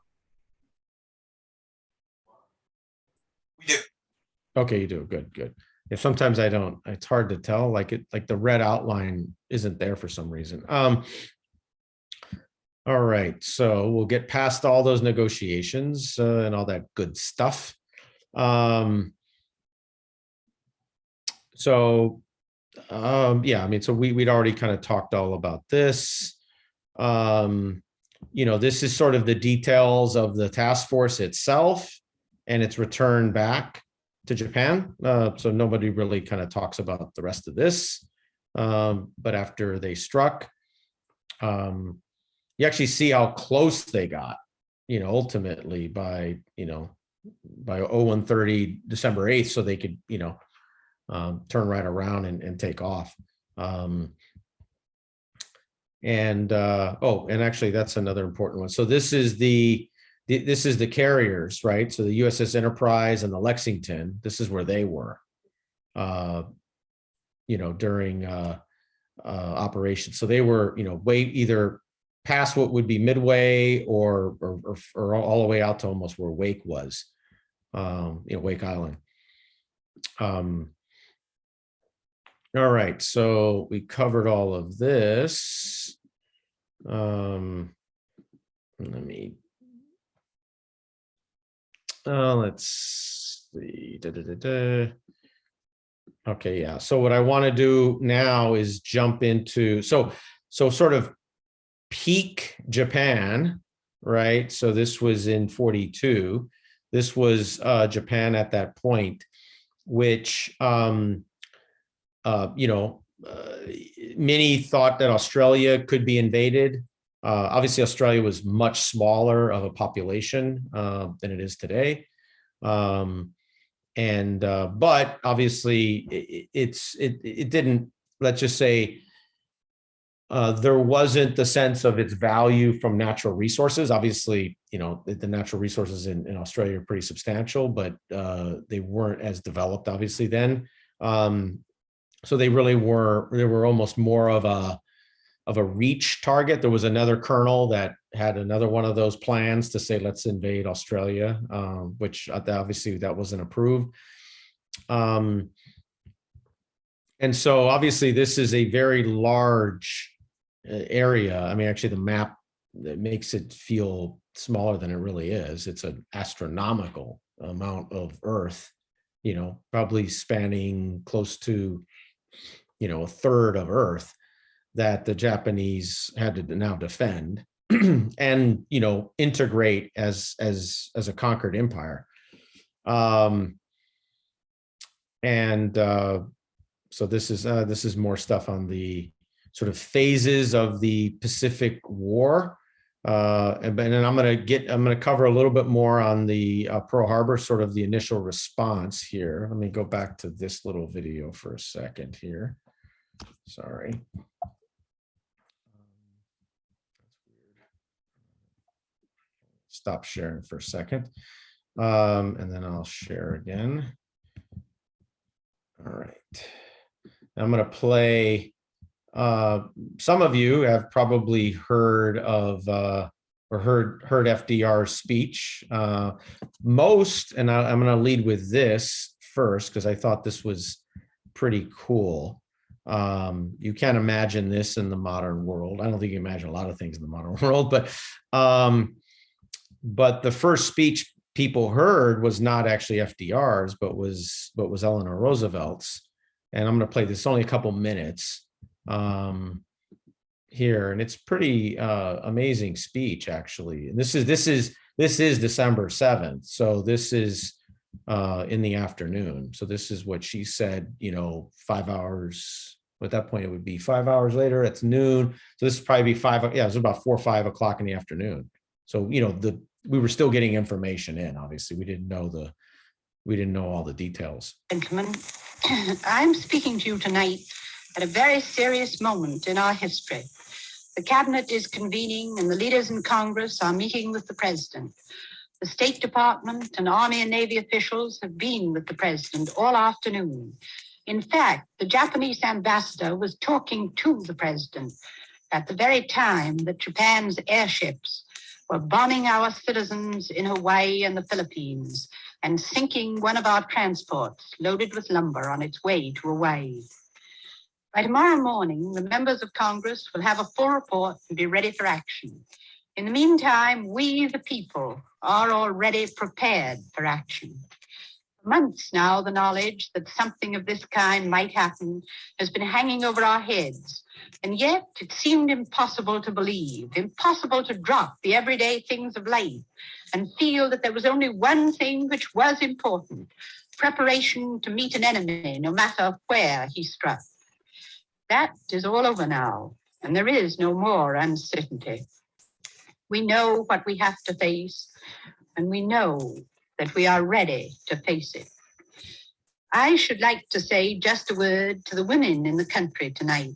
We do. Okay, you do. Good. Yeah, sometimes I don't, it's hard to tell, like the red outline isn't there for some reason. All right, so we'll get past all those negotiations and all that good stuff. Yeah, I mean, so we'd already kind of talked all about this. You know, this is sort of the details of the task force itself and its return back to Japan. So nobody really kind of talks about the rest of this. But after they struck, you actually see how close they got, you know, ultimately by 01:30 December 8th, so they could, you know, turn right around and take off. And actually that's another important one. So this is the carriers, right? So the USS Enterprise and the Lexington, this is where they were, you know, during operation. So they were, you know, way either past what would be Midway or all the way out to almost where Wake was, you know, Wake Island. All right, so we covered all of this. Let me, let's see. Okay, yeah. So what I want to do now is jump into, so sort of peak Japan, right? So this was in 42. This was Japan at that point, which, you know, many thought that Australia could be invaded. Obviously, Australia was much smaller of a population than it is today. But obviously it didn't, let's just say, there wasn't the sense of its value from natural resources. Obviously, you know, the natural resources in Australia are pretty substantial, but they weren't as developed, obviously, then. So they were almost more of a reach target. There was another colonel that had another one of those plans to say, let's invade Australia, which obviously that wasn't approved. And so obviously this is a very large area. I mean, actually the map that makes it feel smaller than it really is. It's an astronomical amount of Earth, you know, probably spanning close to, you know, a third of Earth that the Japanese had to now defend and, you know, integrate as a conquered empire. So this is more stuff on the sort of phases of the Pacific War. And then I'm going to cover a little bit more on the Pearl Harbor, sort of the initial response here. Let me go back to this little video for a second here. Sorry. Stop sharing for a second. And then I'll share again. All right. I'm going to play. Some of you have probably heard of or heard FDR's speech. Most, and I'm going to lead with this first because I thought this was pretty cool. You can't imagine this in the modern world. I don't think you imagine a lot of things in the modern world, but the first speech people heard was not actually FDR's, but was Eleanor Roosevelt's. And I'm going to play this, only a couple minutes here, and it's pretty amazing speech actually. And this is December 7th, so this is in the afternoon. So this is what she said, you know, 5 hours. At that point, it would be 5 hours later. It's noon, so this is probably it was about 4 or 5 o'clock in the afternoon. So, you know, we were still getting information in. Obviously, we didn't know all the details. Gentlemen, I'm speaking to you tonight at a very serious moment in our history. The cabinet is convening and the leaders in Congress are meeting with the president. The State Department and Army and Navy officials have been with the president all afternoon. In fact, the Japanese ambassador was talking to the president at the very time that Japan's airships were bombing our citizens in Hawaii and the Philippines. and sinking one of our transports loaded with lumber on its way to Hawaii. By tomorrow morning, the members of Congress will have a full report and be ready for action. In the meantime, we, the people, are already prepared for action. For months now, the knowledge that something of this kind might happen has been hanging over our heads, and yet it seemed impossible to believe, impossible to drop the everyday things of life and feel that there was only one thing which was important: preparation to meet an enemy, no matter where he struck. That is all over now, and there is no more uncertainty. We know what we have to face, and we know that we are ready to face it. I should like to say just a word to the women in the country tonight.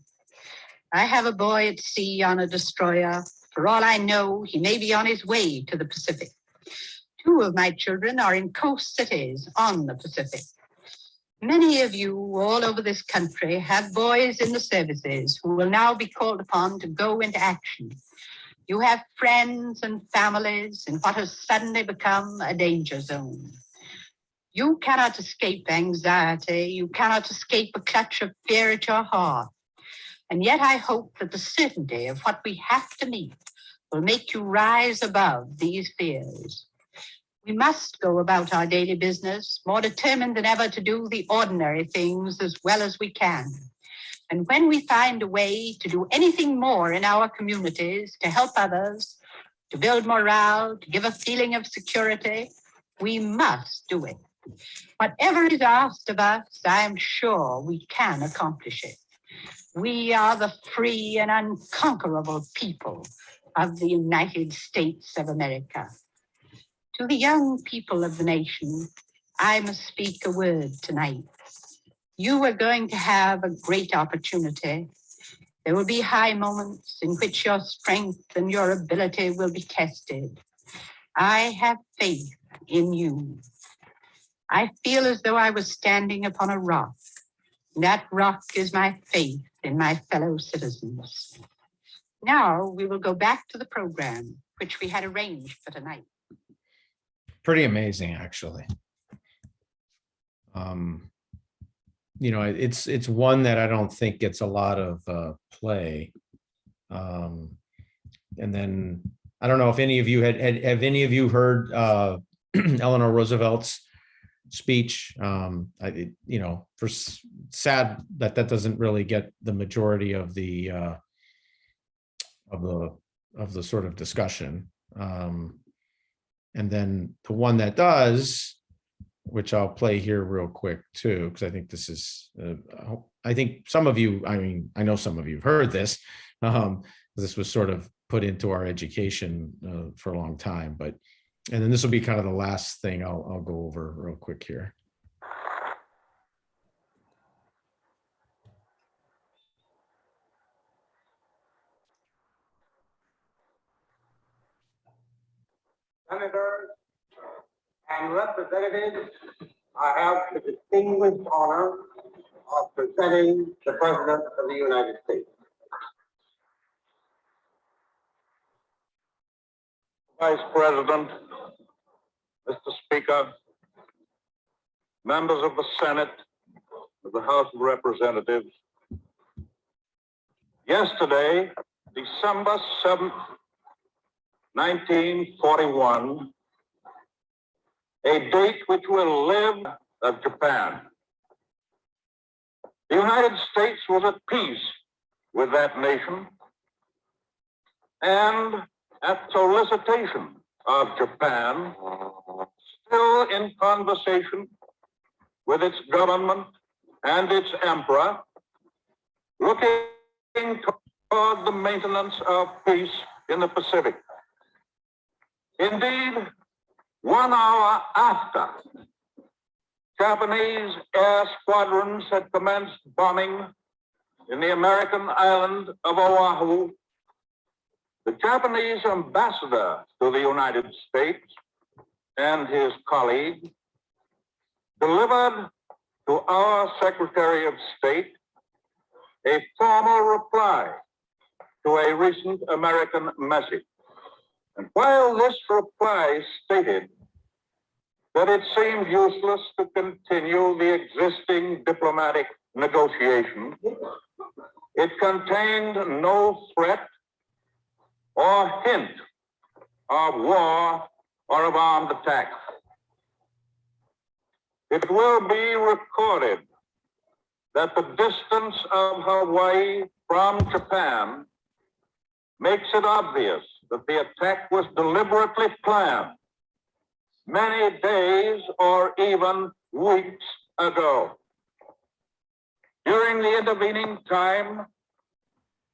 I have a boy at sea on a destroyer. For all I know, he may be on his way to the Pacific. 2 of my children are in coast cities on the Pacific. Many of you all over this country have boys in the services who will now be called upon to go into action. You have friends and families in what has suddenly become a danger zone. You cannot escape anxiety. You cannot escape a clutch of fear at your heart. And yet I hope that the certainty of what we have to meet will make you rise above these fears. We must go about our daily business more determined than ever to do the ordinary things as well as we can. And when we find a way to do anything more in our communities to help others, to build morale, to give a feeling of security, we must do it. Whatever is asked of us, I am sure we can accomplish it. We are the free and unconquerable people of the United States of America. To the young people of the nation, I must speak a word tonight. You are going to have a great opportunity. There will be high moments in which your strength and your ability will be tested. I have faith in you. I feel as though I was standing upon a rock. That rock is my faith in my fellow citizens. Now we will go back to the program, which we had arranged for tonight. Pretty amazing, actually. You know, it's one that I don't think gets a lot of play. And then I don't know if any of you have any of you heard Eleanor Roosevelt's speech. You know, for sad that doesn't really get the majority of the sort of discussion. And then the one that does, which I'll play here real quick too, because I think this is, I think some of you, I mean, I know some of you have heard this. This was sort of put into our education for a long time, but, and then this will be kind of the last thing I'll go over real quick here. Senators and representatives, I have the distinguished honor of presenting the President of the United States. Vice President, Mr. Speaker, members of the Senate, of the House of Representatives, yesterday, December 7th, 1941, a date which will live of Japan. The United States was at peace with that nation, and at solicitation of Japan, still in conversation with its government and its emperor, looking toward the maintenance of peace in the Pacific. Indeed, 1 hour after Japanese air squadrons had commenced bombing in the American island of Oahu, the Japanese ambassador to the United States and his colleague delivered to our Secretary of State a formal reply to a recent American message. And while this reply stated but it seemed useless to continue the existing diplomatic negotiations. It contained no threat or hint of war or of armed attack. It will be recorded that the distance of Hawaii from Japan makes it obvious that the attack was deliberately planned many days or even weeks ago. During the intervening time,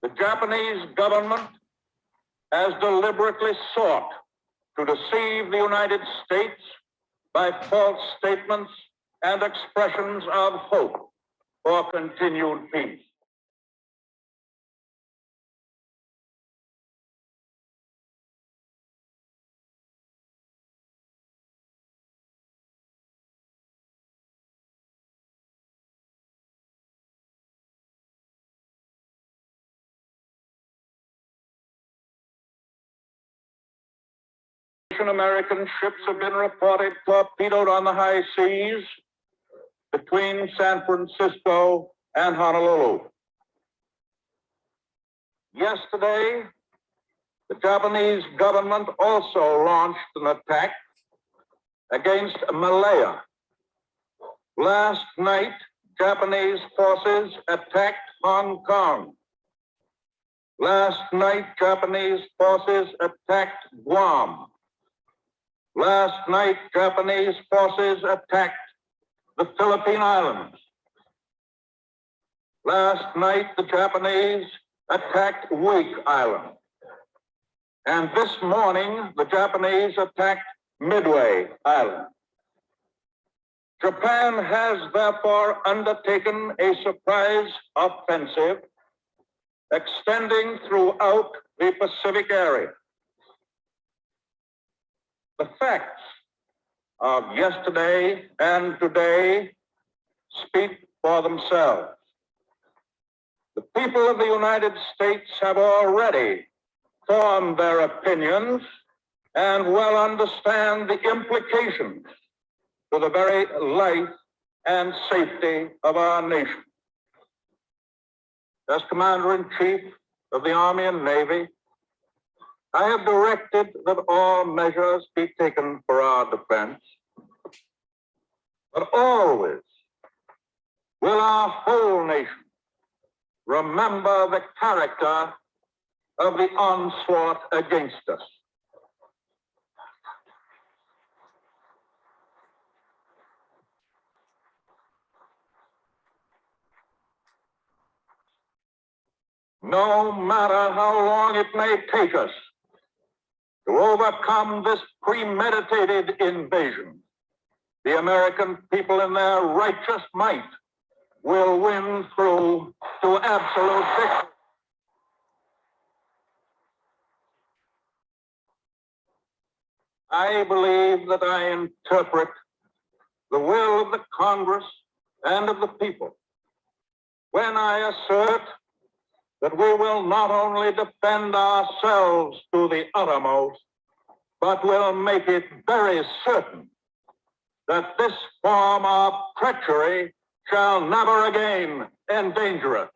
the Japanese government has deliberately sought to deceive the United States by false statements and expressions of hope for continued peace. American ships have been reported torpedoed on the high seas between San Francisco and Honolulu. Yesterday, the Japanese government also launched an attack against Malaya. Last night, Japanese forces attacked Hong Kong. Last night, Japanese forces attacked Guam. Last night, Japanese forces attacked the Philippine Islands. Last night, the Japanese attacked Wake Island. And this morning, the Japanese attacked Midway Island. Japan has therefore undertaken a surprise offensive extending throughout the Pacific area. The facts of yesterday and today speak for themselves. The people of the United States have already formed their opinions and well understand the implications to the very life and safety of our nation. As Commander-in-Chief of the Army and Navy, I have directed that all measures be taken for our defense, but always will our whole nation remember the character of the onslaught against us. No matter how long it may take us to overcome this premeditated invasion, the American people in their righteous might will win through to absolute victory. I believe that I interpret the will of the Congress and of the people when I assert that we will not only defend ourselves to the uttermost, but will make it very certain that this form of treachery shall never again endanger us.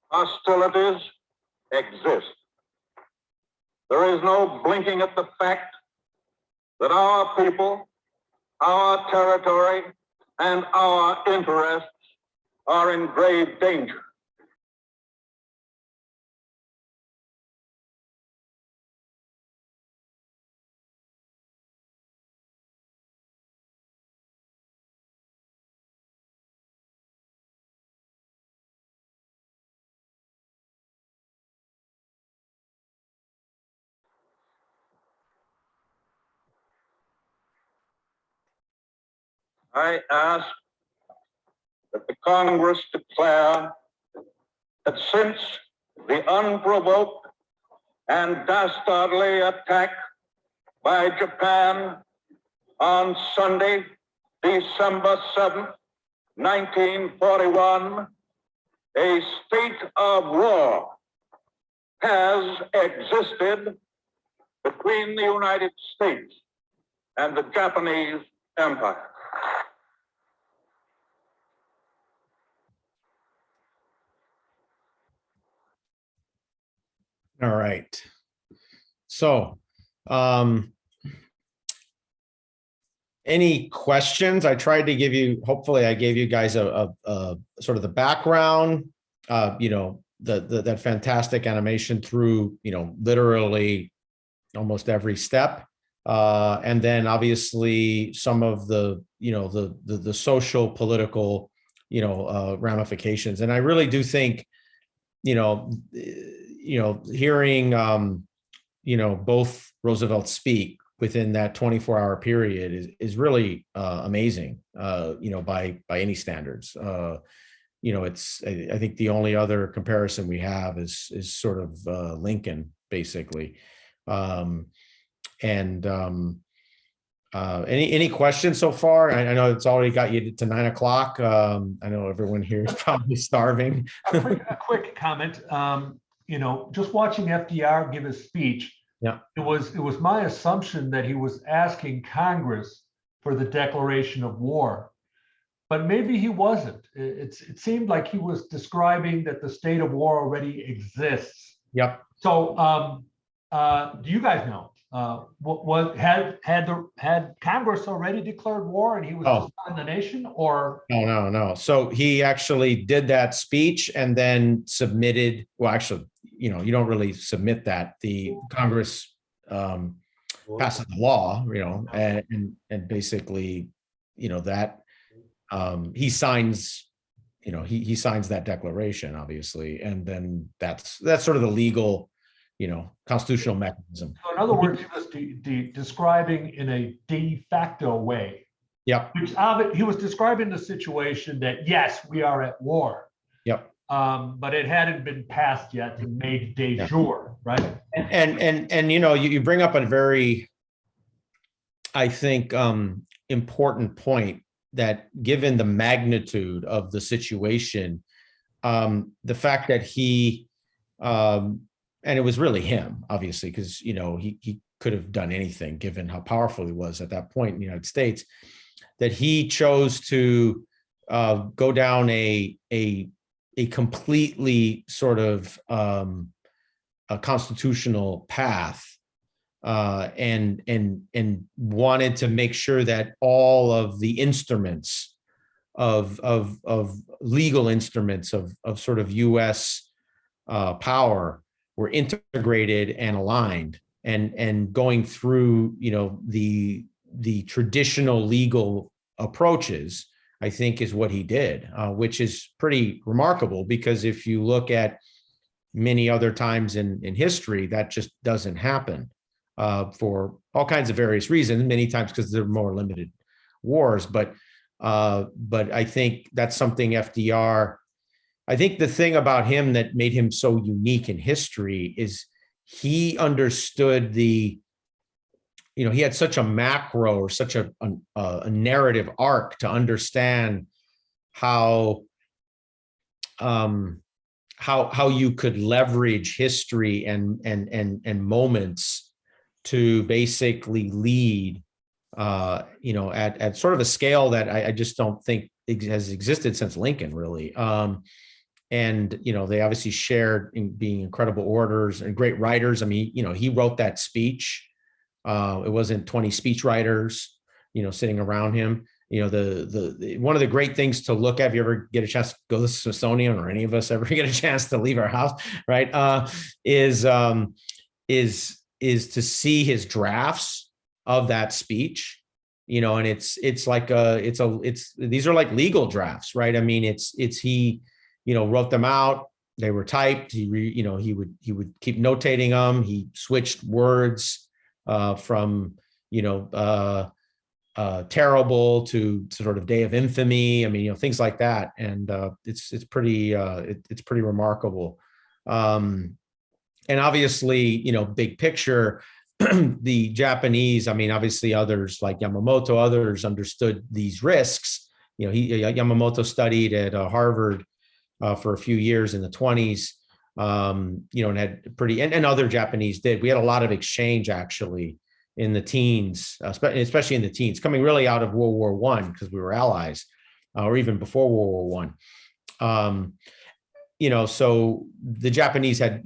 Hostilities exist. There is no blinking at the fact that our people, our territory, and our interests are in grave danger. I ask that the Congress declare that since the unprovoked and dastardly attack by Japan on Sunday, December 7th, 1941, A state of war has existed between the United States and the Japanese Empire. All right. So, any questions? I tried to give you, hopefully I gave you guys a sort of the background, you know, that fantastic animation through, you know, literally almost every step. And then obviously some of the, you know, the social, political, you know, ramifications. And I really do think, hearing, both Roosevelt speak within that 24-hour period is really amazing, by any standards. It's, I think the only other comparison we have is sort of Lincoln, basically. Any questions so far? I know it's already got you to 9 o'clock. I know everyone here is probably starving. A quick comment. Just watching FDR give his speech, yeah, it was my assumption that he was asking Congress for the declaration of war, but maybe he wasn't. It seemed like he was describing that the state of war already exists. Yep. So, do you guys know? What had Congress already declared war and he was destroying the nation, or no. So he actually did that speech and then submitted. Well, actually, you don't really submit that. The Congress passes the law, and basically, that he signs. He signs that declaration, obviously, and then that's sort of the legal, constitutional mechanism. So in other words, he was describing in a de facto way. Yep. He was describing the situation that, yes, we are at war. Yep. But it hadn't been passed yet and made de jure, right? And you bring up a very, I think, important point, that given the magnitude of the situation, the fact that he, and it was really him, obviously, because he could have done anything given how powerful he was at that point in the United States, that he chose to go down a completely sort of a constitutional path, and wanted to make sure that all of the instruments of legal instruments of sort of U.S. Power were integrated and aligned, and going through, the traditional legal approaches, I think, is what he did, which is pretty remarkable, because if you look at many other times in history, that just doesn't happen, for all kinds of various reasons, many times because they're more limited wars. But I think that's something FDR, I think the thing about him that made him so unique in history is he understood he had such a macro, or such a narrative arc to understand how you could leverage history and moments to basically lead, at sort of a scale that I just don't think has existed since Lincoln, really. And they obviously shared in being incredible orators and great writers. I mean, he wrote that speech. It wasn't 20 speech writers, sitting around him. The one of the great things to look at, if you ever get a chance to go to the Smithsonian, or any of us ever get a chance to leave our house, right, is to see his drafts of that speech, and it's like these are like legal drafts, right? I mean, he wrote them out. They were typed. He would keep notating them. He switched words from terrible to sort of day of infamy. I mean, things like that, and it's pretty remarkable. And obviously, big picture, the Japanese, I mean, obviously others like Yamamoto, others understood these risks. Yamamoto studied at Harvard, for a few years in the 20s. And had pretty, and other Japanese did. We had a lot of exchange actually in the teens, especially in the teens, coming really out of World War I because we were allies, or even before World War I. So the Japanese had,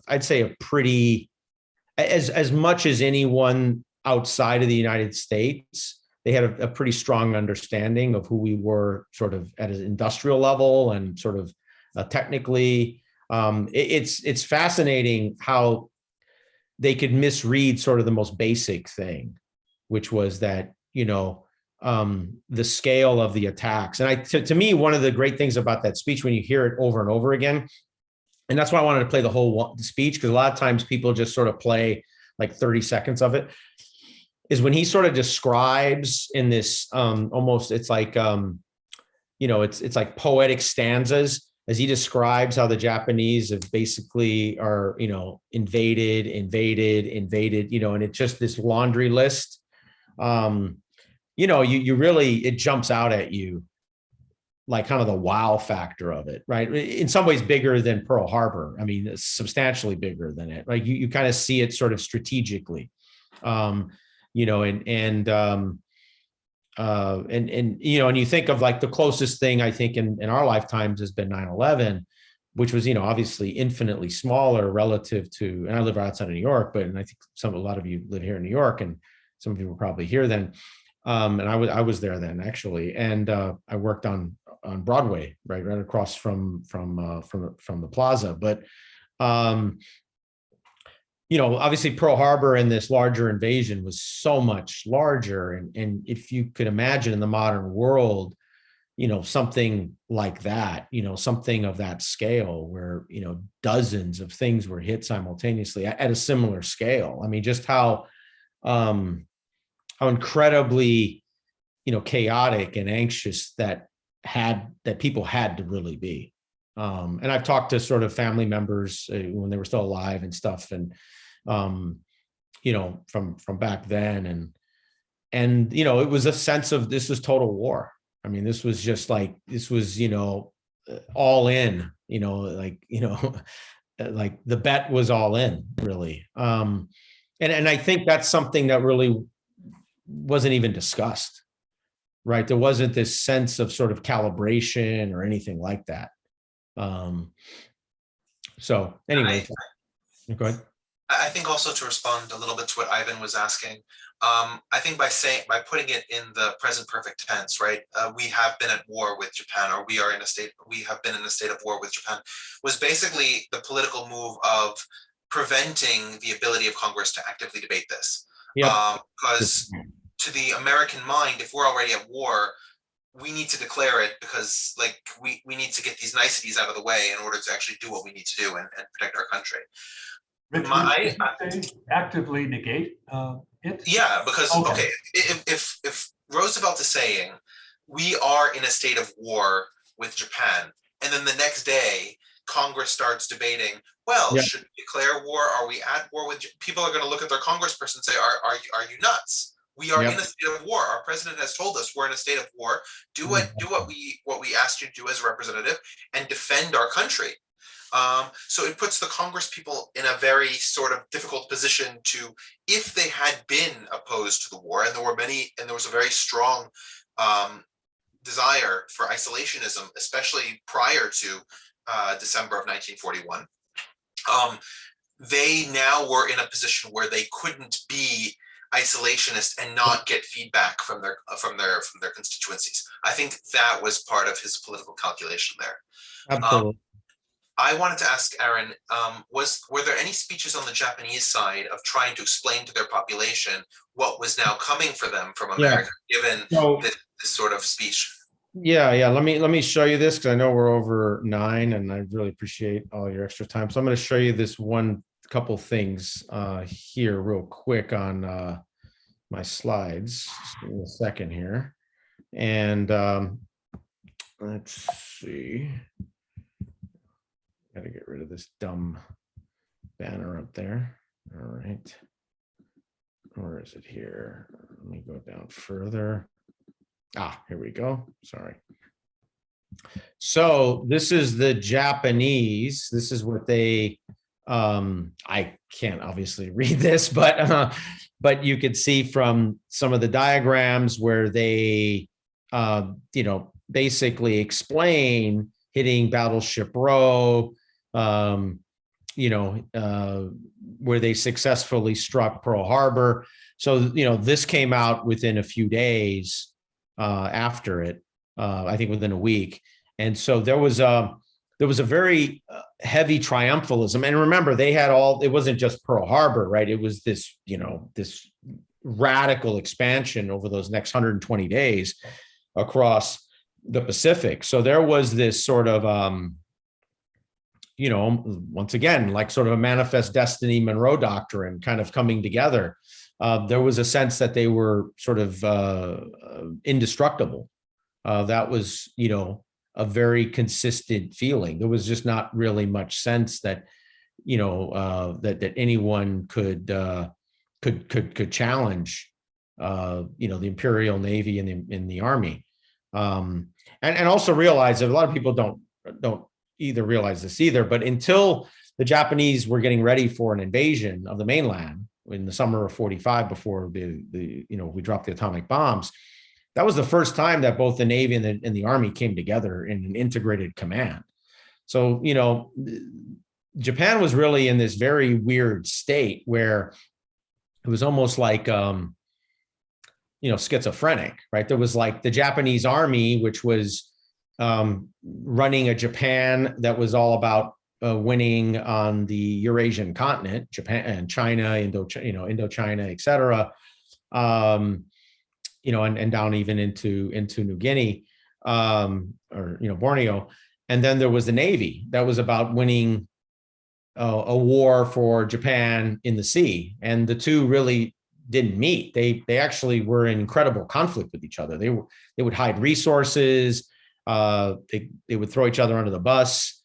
I'd say a pretty, as much as anyone outside of the United States, they had a pretty strong understanding of who we were sort of at an industrial level and sort of technically. It's fascinating how they could misread sort of the most basic thing, which was that, the scale of the attacks. And to me, one of the great things about that speech, when you hear it over and over again, and that's why I wanted to play the whole speech, because a lot of times people just sort of play like 30 seconds of it, is when he sort of describes in this almost, it's like, it's like poetic stanzas, as he describes how the Japanese have basically are, invaded, and it's just this laundry list. You really, it jumps out at you like kind of the wow factor of it, right? In some ways bigger than Pearl Harbor. I mean, substantially bigger than it. Like you kind of see it sort of strategically, and you think of like the closest thing I think in our lifetimes has been 9/11, which was, obviously infinitely smaller relative to, and I live outside of New York, and I think a lot of you live here in New York, and some of you were probably here then. And I was there then actually. And I worked on Broadway, right across from the plaza. But, obviously Pearl Harbor and this larger invasion was so much larger. And if you could imagine in the modern world, something like that, something of that scale where, dozens of things were hit simultaneously at a similar scale. I mean, just how incredibly, chaotic and anxious that people had to really be. And I've talked to sort of family members when they were still alive and stuff. And, from back then and, it was a sense of, this was total war. I mean, this was just like, all in, like the bet was all in really. And I think that's something that really wasn't even discussed, right? There wasn't this sense of sort of calibration or anything like that. So anyway, go ahead. I think also to respond a little bit to what Ivan was asking, I think by putting it in the present perfect tense, right? We have been at war with Japan, or we have been in a state of war with Japan, was basically the political move of preventing the ability of Congress to actively debate this. Because to the American mind, if we're already at war, we need to declare it because like we need to get these niceties out of the way in order to actually do what we need to do and protect our country. Rich, actively negate it? Yeah, because okay, if Roosevelt is saying we are in a state of war with Japan, and then the next day Congress starts debating, well, should we declare war? Are we at war with? People are going to look at their congressperson and say, are you nuts? We are in a state of war. Our president has told us we're in a state of war. Do what we asked you to do as a representative and defend our country. So it puts the Congress people in a very sort of difficult position to, if they had been opposed to the war, and there was a very strong desire for isolationism, especially prior to December of 1941. They now were in a position where they couldn't be isolationist and not get feedback from their constituencies. I think that was part of his political calculation there. Absolutely. I wanted to ask Aaron, were there any speeches on the Japanese side of trying to explain to their population what was now coming for them from America, given this sort of speech? Yeah. Let me show you this because I know we're over 9, and I really appreciate all your extra time. So I'm going to show you this couple things here real quick on my slides. Just give me a second here, and let's see. Got to get rid of this dumb banner up there. All right. Where is it here? Let me go down further. Here we go. Sorry. So this is the Japanese. This is what they, I can't obviously read this, but you could see from some of the diagrams where they, basically explain hitting Battleship Row, where they successfully struck Pearl Harbor. So, this came out within a few days after it, I think within a week. And so there was a very heavy triumphalism. And remember, they had it wasn't just Pearl Harbor, right? It was this, this radical expansion over those next 120 days across the Pacific. So there was this sort of, once again, like sort of a manifest destiny Monroe doctrine kind of coming together. There was a sense that they were sort of indestructible. That was, a very consistent feeling. There was just not really much sense that, that anyone could challenge, the Imperial Navy and the Army. And also realize that a lot of people don't either realize this either, but until the Japanese were getting ready for an invasion of the mainland in the summer of 45, before we dropped the atomic bombs, that was the first time that both the Navy and the Army came together in an integrated command. So, Japan was really in this very weird state where it was almost like, schizophrenic, right? There was like the Japanese Army, which was running a Japan that was all about winning on the Eurasian continent, Japan and China, Indochina, et cetera. And down even into New Guinea, or Borneo. And then there was the Navy that was about winning a war for Japan in the sea. And the two really didn't meet. They actually were in incredible conflict with each other. They would hide resources. They would throw each other under the bus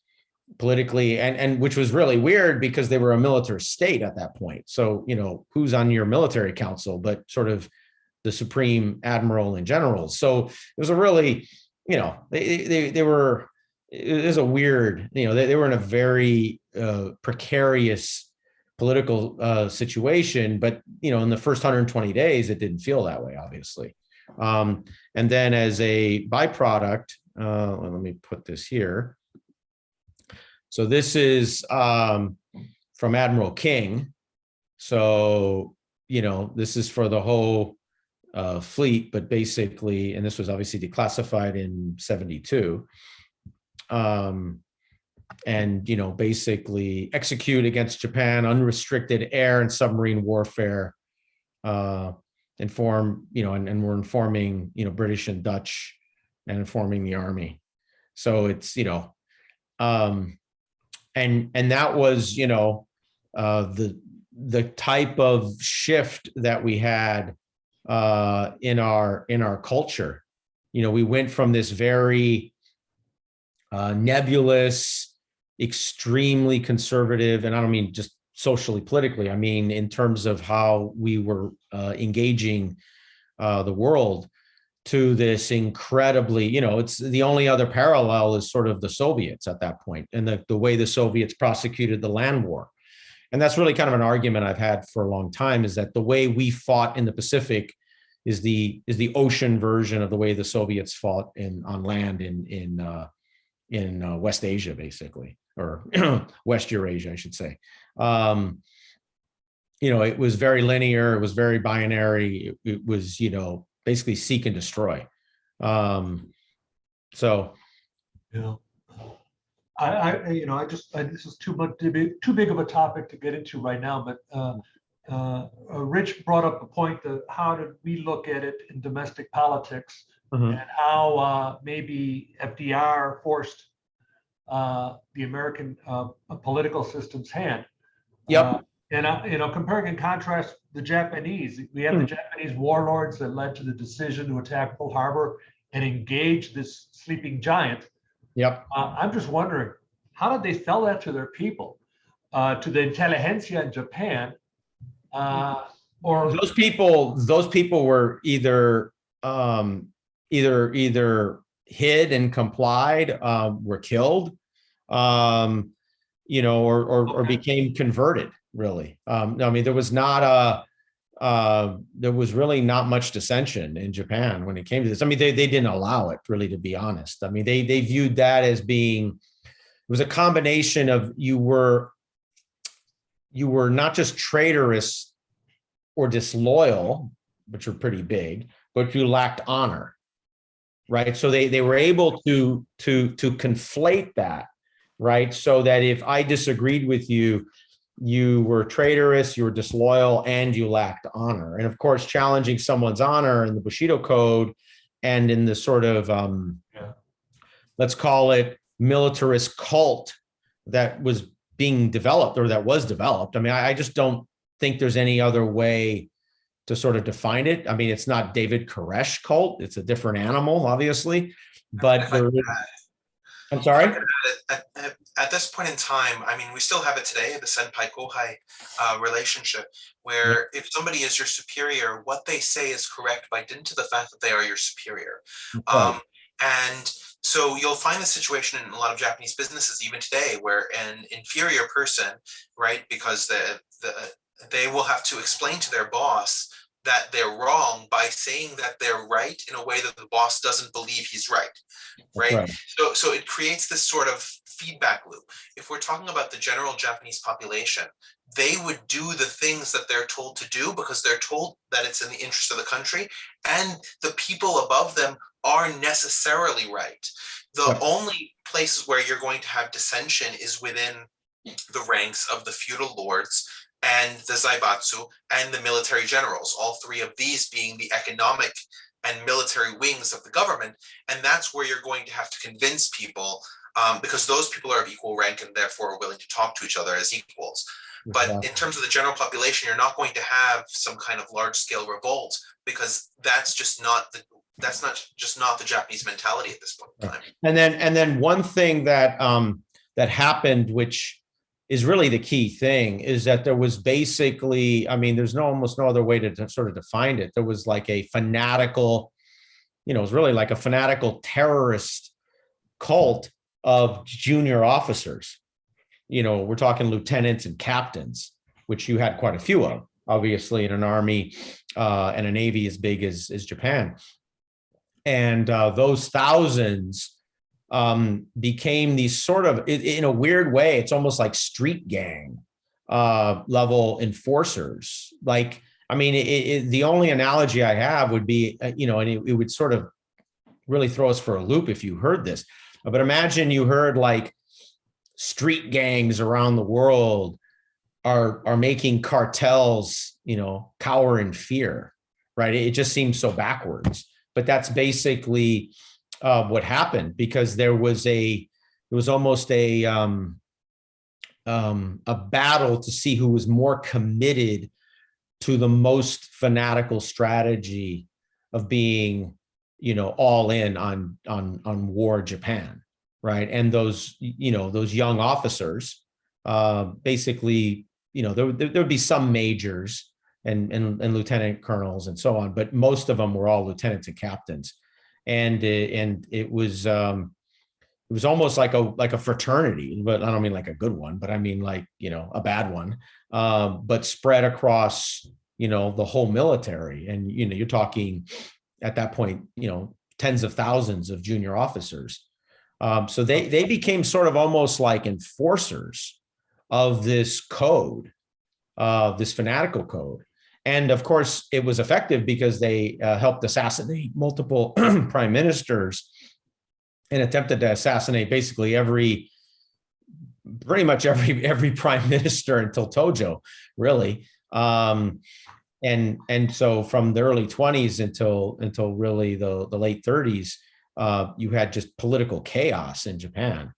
politically, and which was really weird because they were a military state at that point. So, who's on your military council, but sort of the supreme admiral and generals. So it was a really, they were, it was a weird, they were in a very precarious political situation, but, in the first 120 days, it didn't feel that way, obviously. And then as a byproduct, let me put this here. So this is from Admiral King. So, this is for the whole fleet, but basically, and this was obviously declassified in 72, and basically execute against Japan unrestricted air and submarine warfare, and we're informing British and Dutch, and informing the Army. So it's and that was the type of shift that we had in our culture. We went from this very nebulous, extremely conservative, and I don't mean just socially, politically, I mean in terms of how we were engaging the world, to this incredibly, it's the only other parallel is sort of the Soviets at that point, and the way the Soviets prosecuted the land war. And that's really kind of an argument I've had for a long time, is that the way we fought in the Pacific is the ocean version of the way the Soviets fought on land in West Asia, basically, or West Eurasia, I should say. It was very linear. It was very binary. It was, basically seek and destroy. So, this is too big of a topic to get into right now, but Rich brought up the point that how did we look at it in domestic politics, and how maybe FDR forced the American political system's hand. Yep. And comparing and contrast the Japanese, we have the Japanese warlords that led to the decision to attack Pearl Harbor and engage this sleeping giant. Yep. I'm just wondering, how did they sell that to their people, to the intelligentsia in Japan? Or those people were either hid and complied were killed, you know, or became converted. Really, I mean, there was really not much dissension in Japan when it came to this. I mean, they didn't allow it, really, to be honest. I mean, they viewed that as being, it was a combination of you were not just traitorous or disloyal, which were pretty big, but you lacked honor, right? So they were able to conflate that, right? So that if I disagreed with you, you were traitorous, you were disloyal, and you lacked honor. And of course, challenging someone's honor in the Bushido Code and in the sort of, let's call it militarist cult that was being developed, or that was developed. I mean, I just don't think there's any other way to sort of define it. I mean, it's not David Koresh cult. It's a different animal, obviously, but I'm sorry? At this point in time, I mean, we still have it today, the senpai kohai relationship, where if somebody is your superior, what they say is correct by dint of the fact that they are your superior. And so you'll find the situation in a lot of Japanese businesses even today, where an inferior person, right, because they will have to explain to their boss that they're wrong by saying that they're right in a way that the boss doesn't believe he's right. So it creates this sort of feedback loop. If we're talking about the general Japanese population, they would do the things that they're told to do because they're told that it's in the interest of the country, and the people above them are necessarily right. The only places where you're going to have dissension is within the ranks of the feudal lords and the zaibatsu and the military generals, all three of these being the economic and military wings of the government. And that's where you're going to have to convince people, because those people are of equal rank and therefore are willing to talk to each other as equals. But in terms of the general population, you're not going to have some kind of large scale revolt, because that's just not the Japanese mentality at this point in time. And then one thing that that happened, which is really the key thing, is that there was basically, I mean, there's almost no other way to sort of define it. There was like a fanatical, it was really like a fanatical terrorist cult of junior officers. We're talking lieutenants and captains, which you had quite a few of, obviously, in an army and a navy as big as Japan. And those thousands became these sort of, in a weird way, it's almost like street gang level enforcers. Like, I mean, the only analogy I have would be, and it would sort of really throw us for a loop if you heard this. But imagine you heard like street gangs around the world are making cartels, cower in fear, right? It just seems so backwards. But that's basically what happened, because it was almost a battle to see who was more committed to the most fanatical strategy of being, all in on war Japan, right? And those young officers, basically, there would be some majors and lieutenant colonels and so on, but most of them were all lieutenants and captains. And it was almost like a fraternity, but I don't mean like a good one, but I mean like, a bad one, but spread across, the whole military. And, you're talking at that point, tens of thousands of junior officers. So they became sort of almost like enforcers of this code, this fanatical code. And of course, it was effective because they helped assassinate multiple prime ministers and attempted to assassinate basically pretty much every prime minister until Tojo, really. And so from the early 20s until really the late 30s, you had just political chaos in Japan.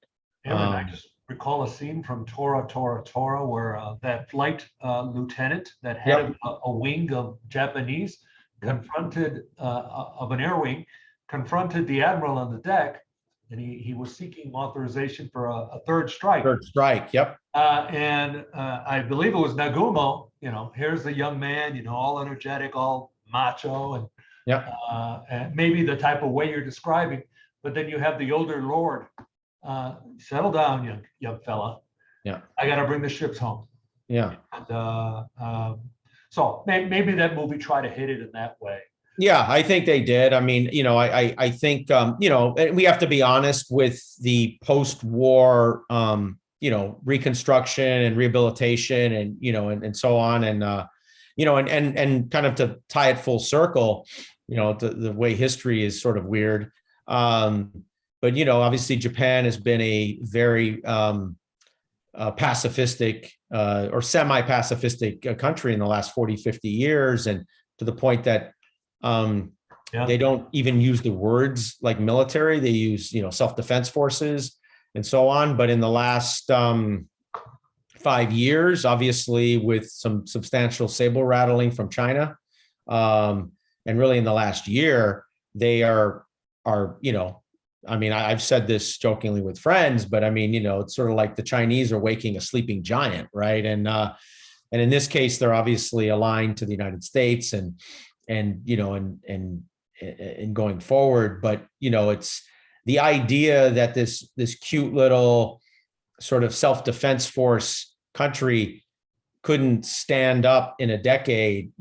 I just recall a scene from Tora, where that flight lieutenant that had a wing of Japanese confronted of an air wing, confronted the admiral on the deck, and he was seeking authorization for a third strike. Third strike, yep. And I believe it was Nagumo. Here's the young man, all energetic, all macho, and maybe the type of way you're describing. but then you have the older lord. Settle down, young fella. Yeah. I got to bring the ships home. Yeah. And, so maybe that movie tried to hit it in that way. Yeah, I think they did. I mean, I think, and we have to be honest with the post-war, reconstruction and rehabilitation and, and so on. And, and kind of to tie it full circle, the way history is sort of weird. But, obviously Japan has been a very pacifistic or semi-pacifistic country in the last 40, 50 years. And to the point that they don't even use the words like military. They use, self-defense forces and so on. But in the last 5 years, obviously with some substantial saber rattling from China, and really in the last year, they are, I've said this jokingly with friends, but it's sort of like the Chinese are waking a sleeping giant, right? And in this case, they're obviously aligned to the United States and going forward. But, it's the idea that this cute little sort of self-defense force country couldn't stand up in a decade,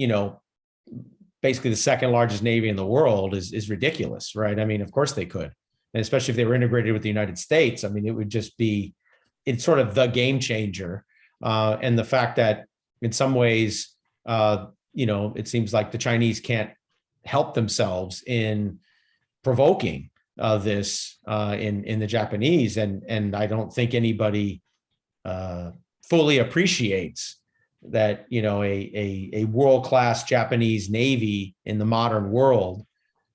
basically the second largest Navy in the world is ridiculous, right? Of course they could. And especially if they were integrated with the United States, it would just be, it's sort of the game changer. And the fact that in some ways, it seems like the Chinese can't help themselves in provoking this in the Japanese. And I don't think anybody fully appreciates that, a world-class Japanese Navy in the modern world.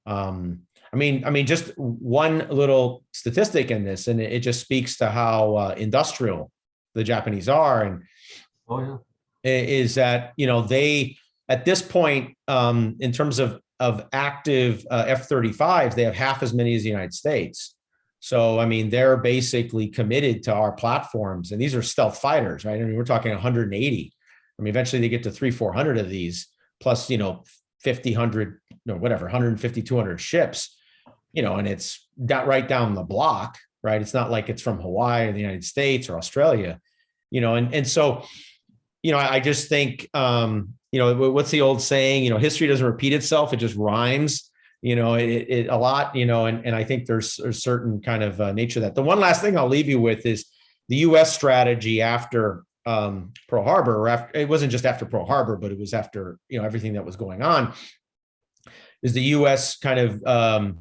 Just one little statistic in this, and it just speaks to how industrial the Japanese are. And is that, they, at this point, in terms of active F-35s, they have half as many as the United States. So, they're basically committed to our platforms, and these are stealth fighters, right? We're talking 180. Eventually they get to 300-400 of these, plus, 50, 100, whatever, 150, 200 ships, and it's right down the block, right? It's not like it's from Hawaii or the United States or Australia, and so, I just think, what's the old saying, history doesn't repeat itself, it just rhymes, it a lot, and I think there's a certain kind of nature that. The one last thing I'll leave you with is the U.S. strategy after Pearl Harbor, or it wasn't just after Pearl Harbor, but it was after, everything that was going on, is the U.S. kind of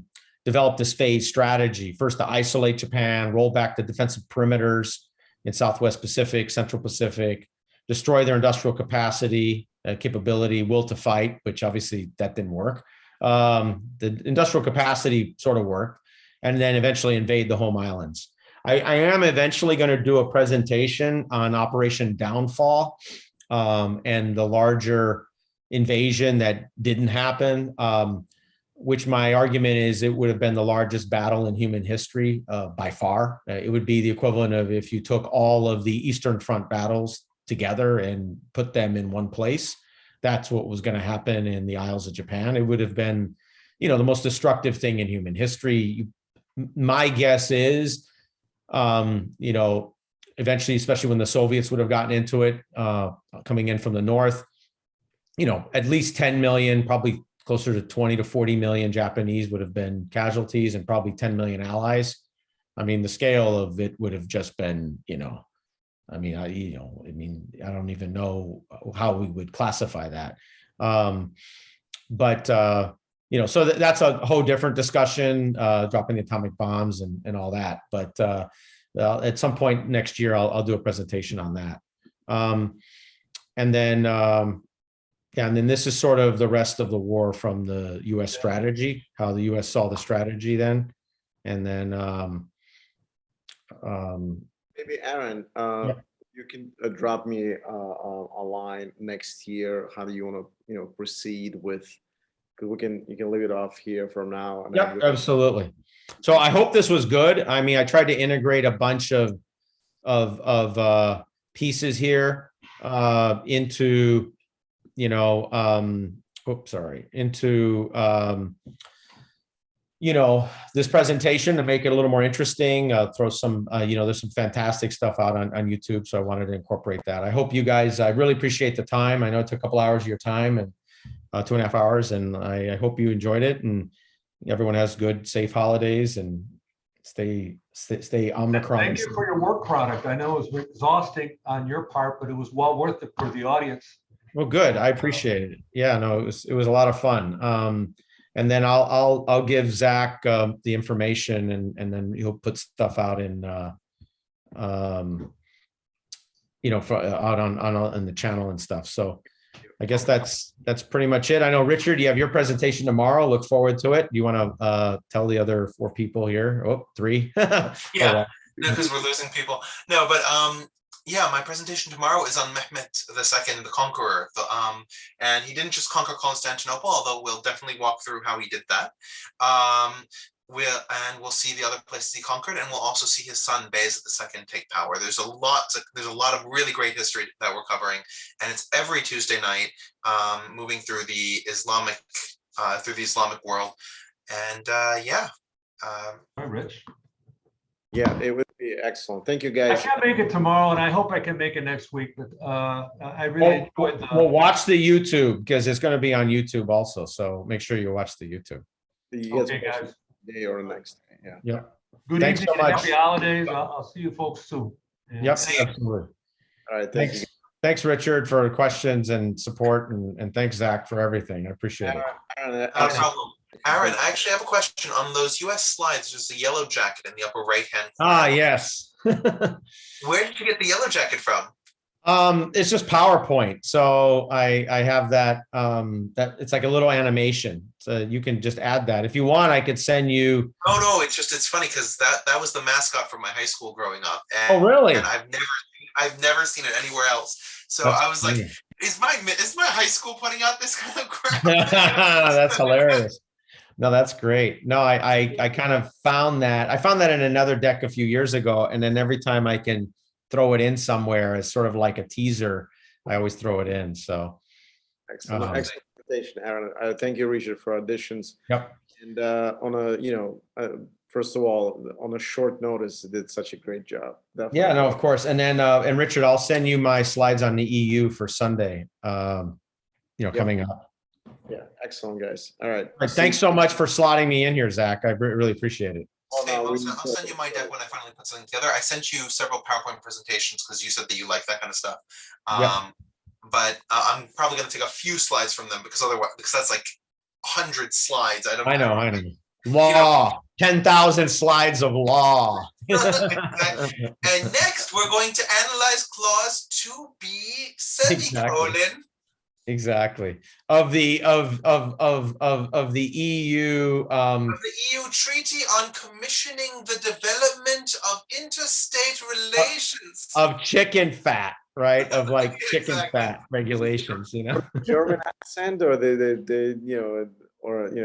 developed this phase strategy, first to isolate Japan, roll back the defensive perimeters in Southwest Pacific, Central Pacific, destroy their industrial capacity, capability, will to fight, which obviously that didn't work. The industrial capacity sort of worked, and then eventually invade the home islands. I am eventually going to do a presentation on Operation Downfall and the larger invasion that didn't happen, which my argument is it would have been the largest battle in human history by far. It would be the equivalent of if you took all of the Eastern Front battles together and put them in one place. That's what was going to happen in the Isles of Japan. It would have been, the most destructive thing in human history. My guess is, eventually, especially when the Soviets would have gotten into it, coming in from the north, at least 10 million, probably closer to 20 to 40 million Japanese would have been casualties, and probably 10 million allies. The scale of it would have just been, I don't even know how we would classify that. So that's a whole different discussion, dropping the atomic bombs and all that. But at some point next year, I'll do a presentation on that. And then this is sort of the rest of the war from the U.S. strategy, how the U.S. saw the strategy then. And then maybe Aaron, you can drop me a line next year. How do you want to proceed with? Because you can leave it off here from now. And yep, absolutely. So I hope this was good. I tried to integrate a bunch of pieces here into into this presentation to make it a little more interesting, throw some, there's some fantastic stuff out on YouTube. So I wanted to incorporate that. I hope you guys, I really appreciate the time. I know it took a couple hours of your time and 2.5 hours, and I hope you enjoyed it, and everyone has good, safe holidays, and stay Omicron. Thank you for your work product. I know it was exhausting on your part, but it was well worth it for the audience. Well, good. I appreciate it. Yeah, no, it was a lot of fun. And then I'll give Zach the information, and then he'll put stuff out in out on the channel and stuff. So I guess that's pretty much it. I know, Richard, you have your presentation tomorrow. Look forward to it. Do you want to tell the other 4 people here? Oh, 3. Yeah, Oh, because we're losing people. No, but yeah, my presentation tomorrow is on Mehmet II the Conqueror. And he didn't just conquer Constantinople, although we'll definitely walk through how he did that. We'll see the other places he conquered, and we'll also see his son Bayezid II take power. There's a lot of really great history that we're covering, and it's every Tuesday night, moving through the Islamic world. And yeah. Hi, Rich. Yeah, it would be excellent. Thank you, I guys. can't make it tomorrow, and I hope I can make it next week. But I really enjoyed the. Well, watch the YouTube, because it's going to be on YouTube also. So make sure you watch the YouTube. Okay, guys. Day or next day. Yeah. Yeah. Good Thanks evening so and much. happy holidays. I'll see you folks soon. And Yep, absolutely. All right. Thank you. Thanks, Richard, for the questions and support, and thanks, Zach, for everything. I appreciate it. No problem. Aaron, I actually have a question on those US slides. There's a yellow jacket in the upper right-hand corner. Ah, yes. Where did you get the yellow jacket from? It's just PowerPoint. So I have that, that it's like a little animation. So you can just add that. If you want, I could send you. No, it's funny because that was the mascot for my high school growing up. And, Oh, really? And I've never seen it anywhere else. So That's I was funny. like, is my high school putting out this kind of crap? That's hilarious. No, that's great. No, I kind of found that. I found that in another deck a few years ago. And then every time I can throw it in somewhere as sort of like a teaser, I always throw it in. So Excellent. Excellent presentation, Aaron. Thank you, Richard, for auditions. Yep. And on a, first of all, on a short notice, you did such a great job. Definitely. Yeah, no, of course. And then, and Richard, I'll send you my slides on the EU for Sunday, coming up. Yeah, excellent, guys. All right. Thanks so much for slotting me in here, Zach. I really appreciate it. Same. I'll send you my deck when I finally put something together. I sent you several PowerPoint presentations because you said that you like that kind of stuff. But I'm probably going to take a few slides from them because that's like 100 slides. I know. Law, 10,000 slides of law. And next, we're going to analyze clause 2B semicolon. Exactly. Of the EU Of the EU Treaty on Commissioning the Development of Interstate Relations. Of chicken fat, right? Of like chicken fat regulations, German accent, or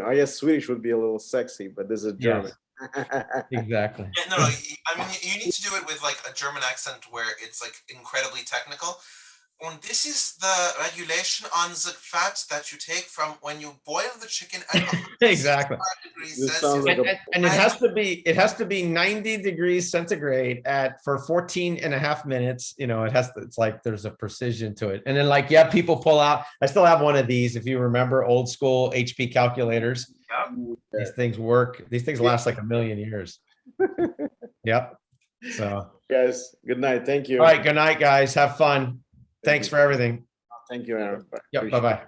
I guess Swedish would be a little sexy, but this is German. Yes. Exactly. Yeah, no, I mean, you need to do it with like a German accent where it's like incredibly technical. And this is the regulation on the fat that you take from when you boil the chicken at Exactly. degrees Celsius. And it has to be 90 degrees centigrade for 14 and a half minutes. It's like there's a precision to it. And then people pull out, I still have one of these, if you remember, old school HP calculators. Yep. These things work. These things last like a million years. Yep. So Guys, good night. Thank you. all right, good night, guys. Have fun. Thanks for everything. Thank you, Aaron. Yep. Bye-bye.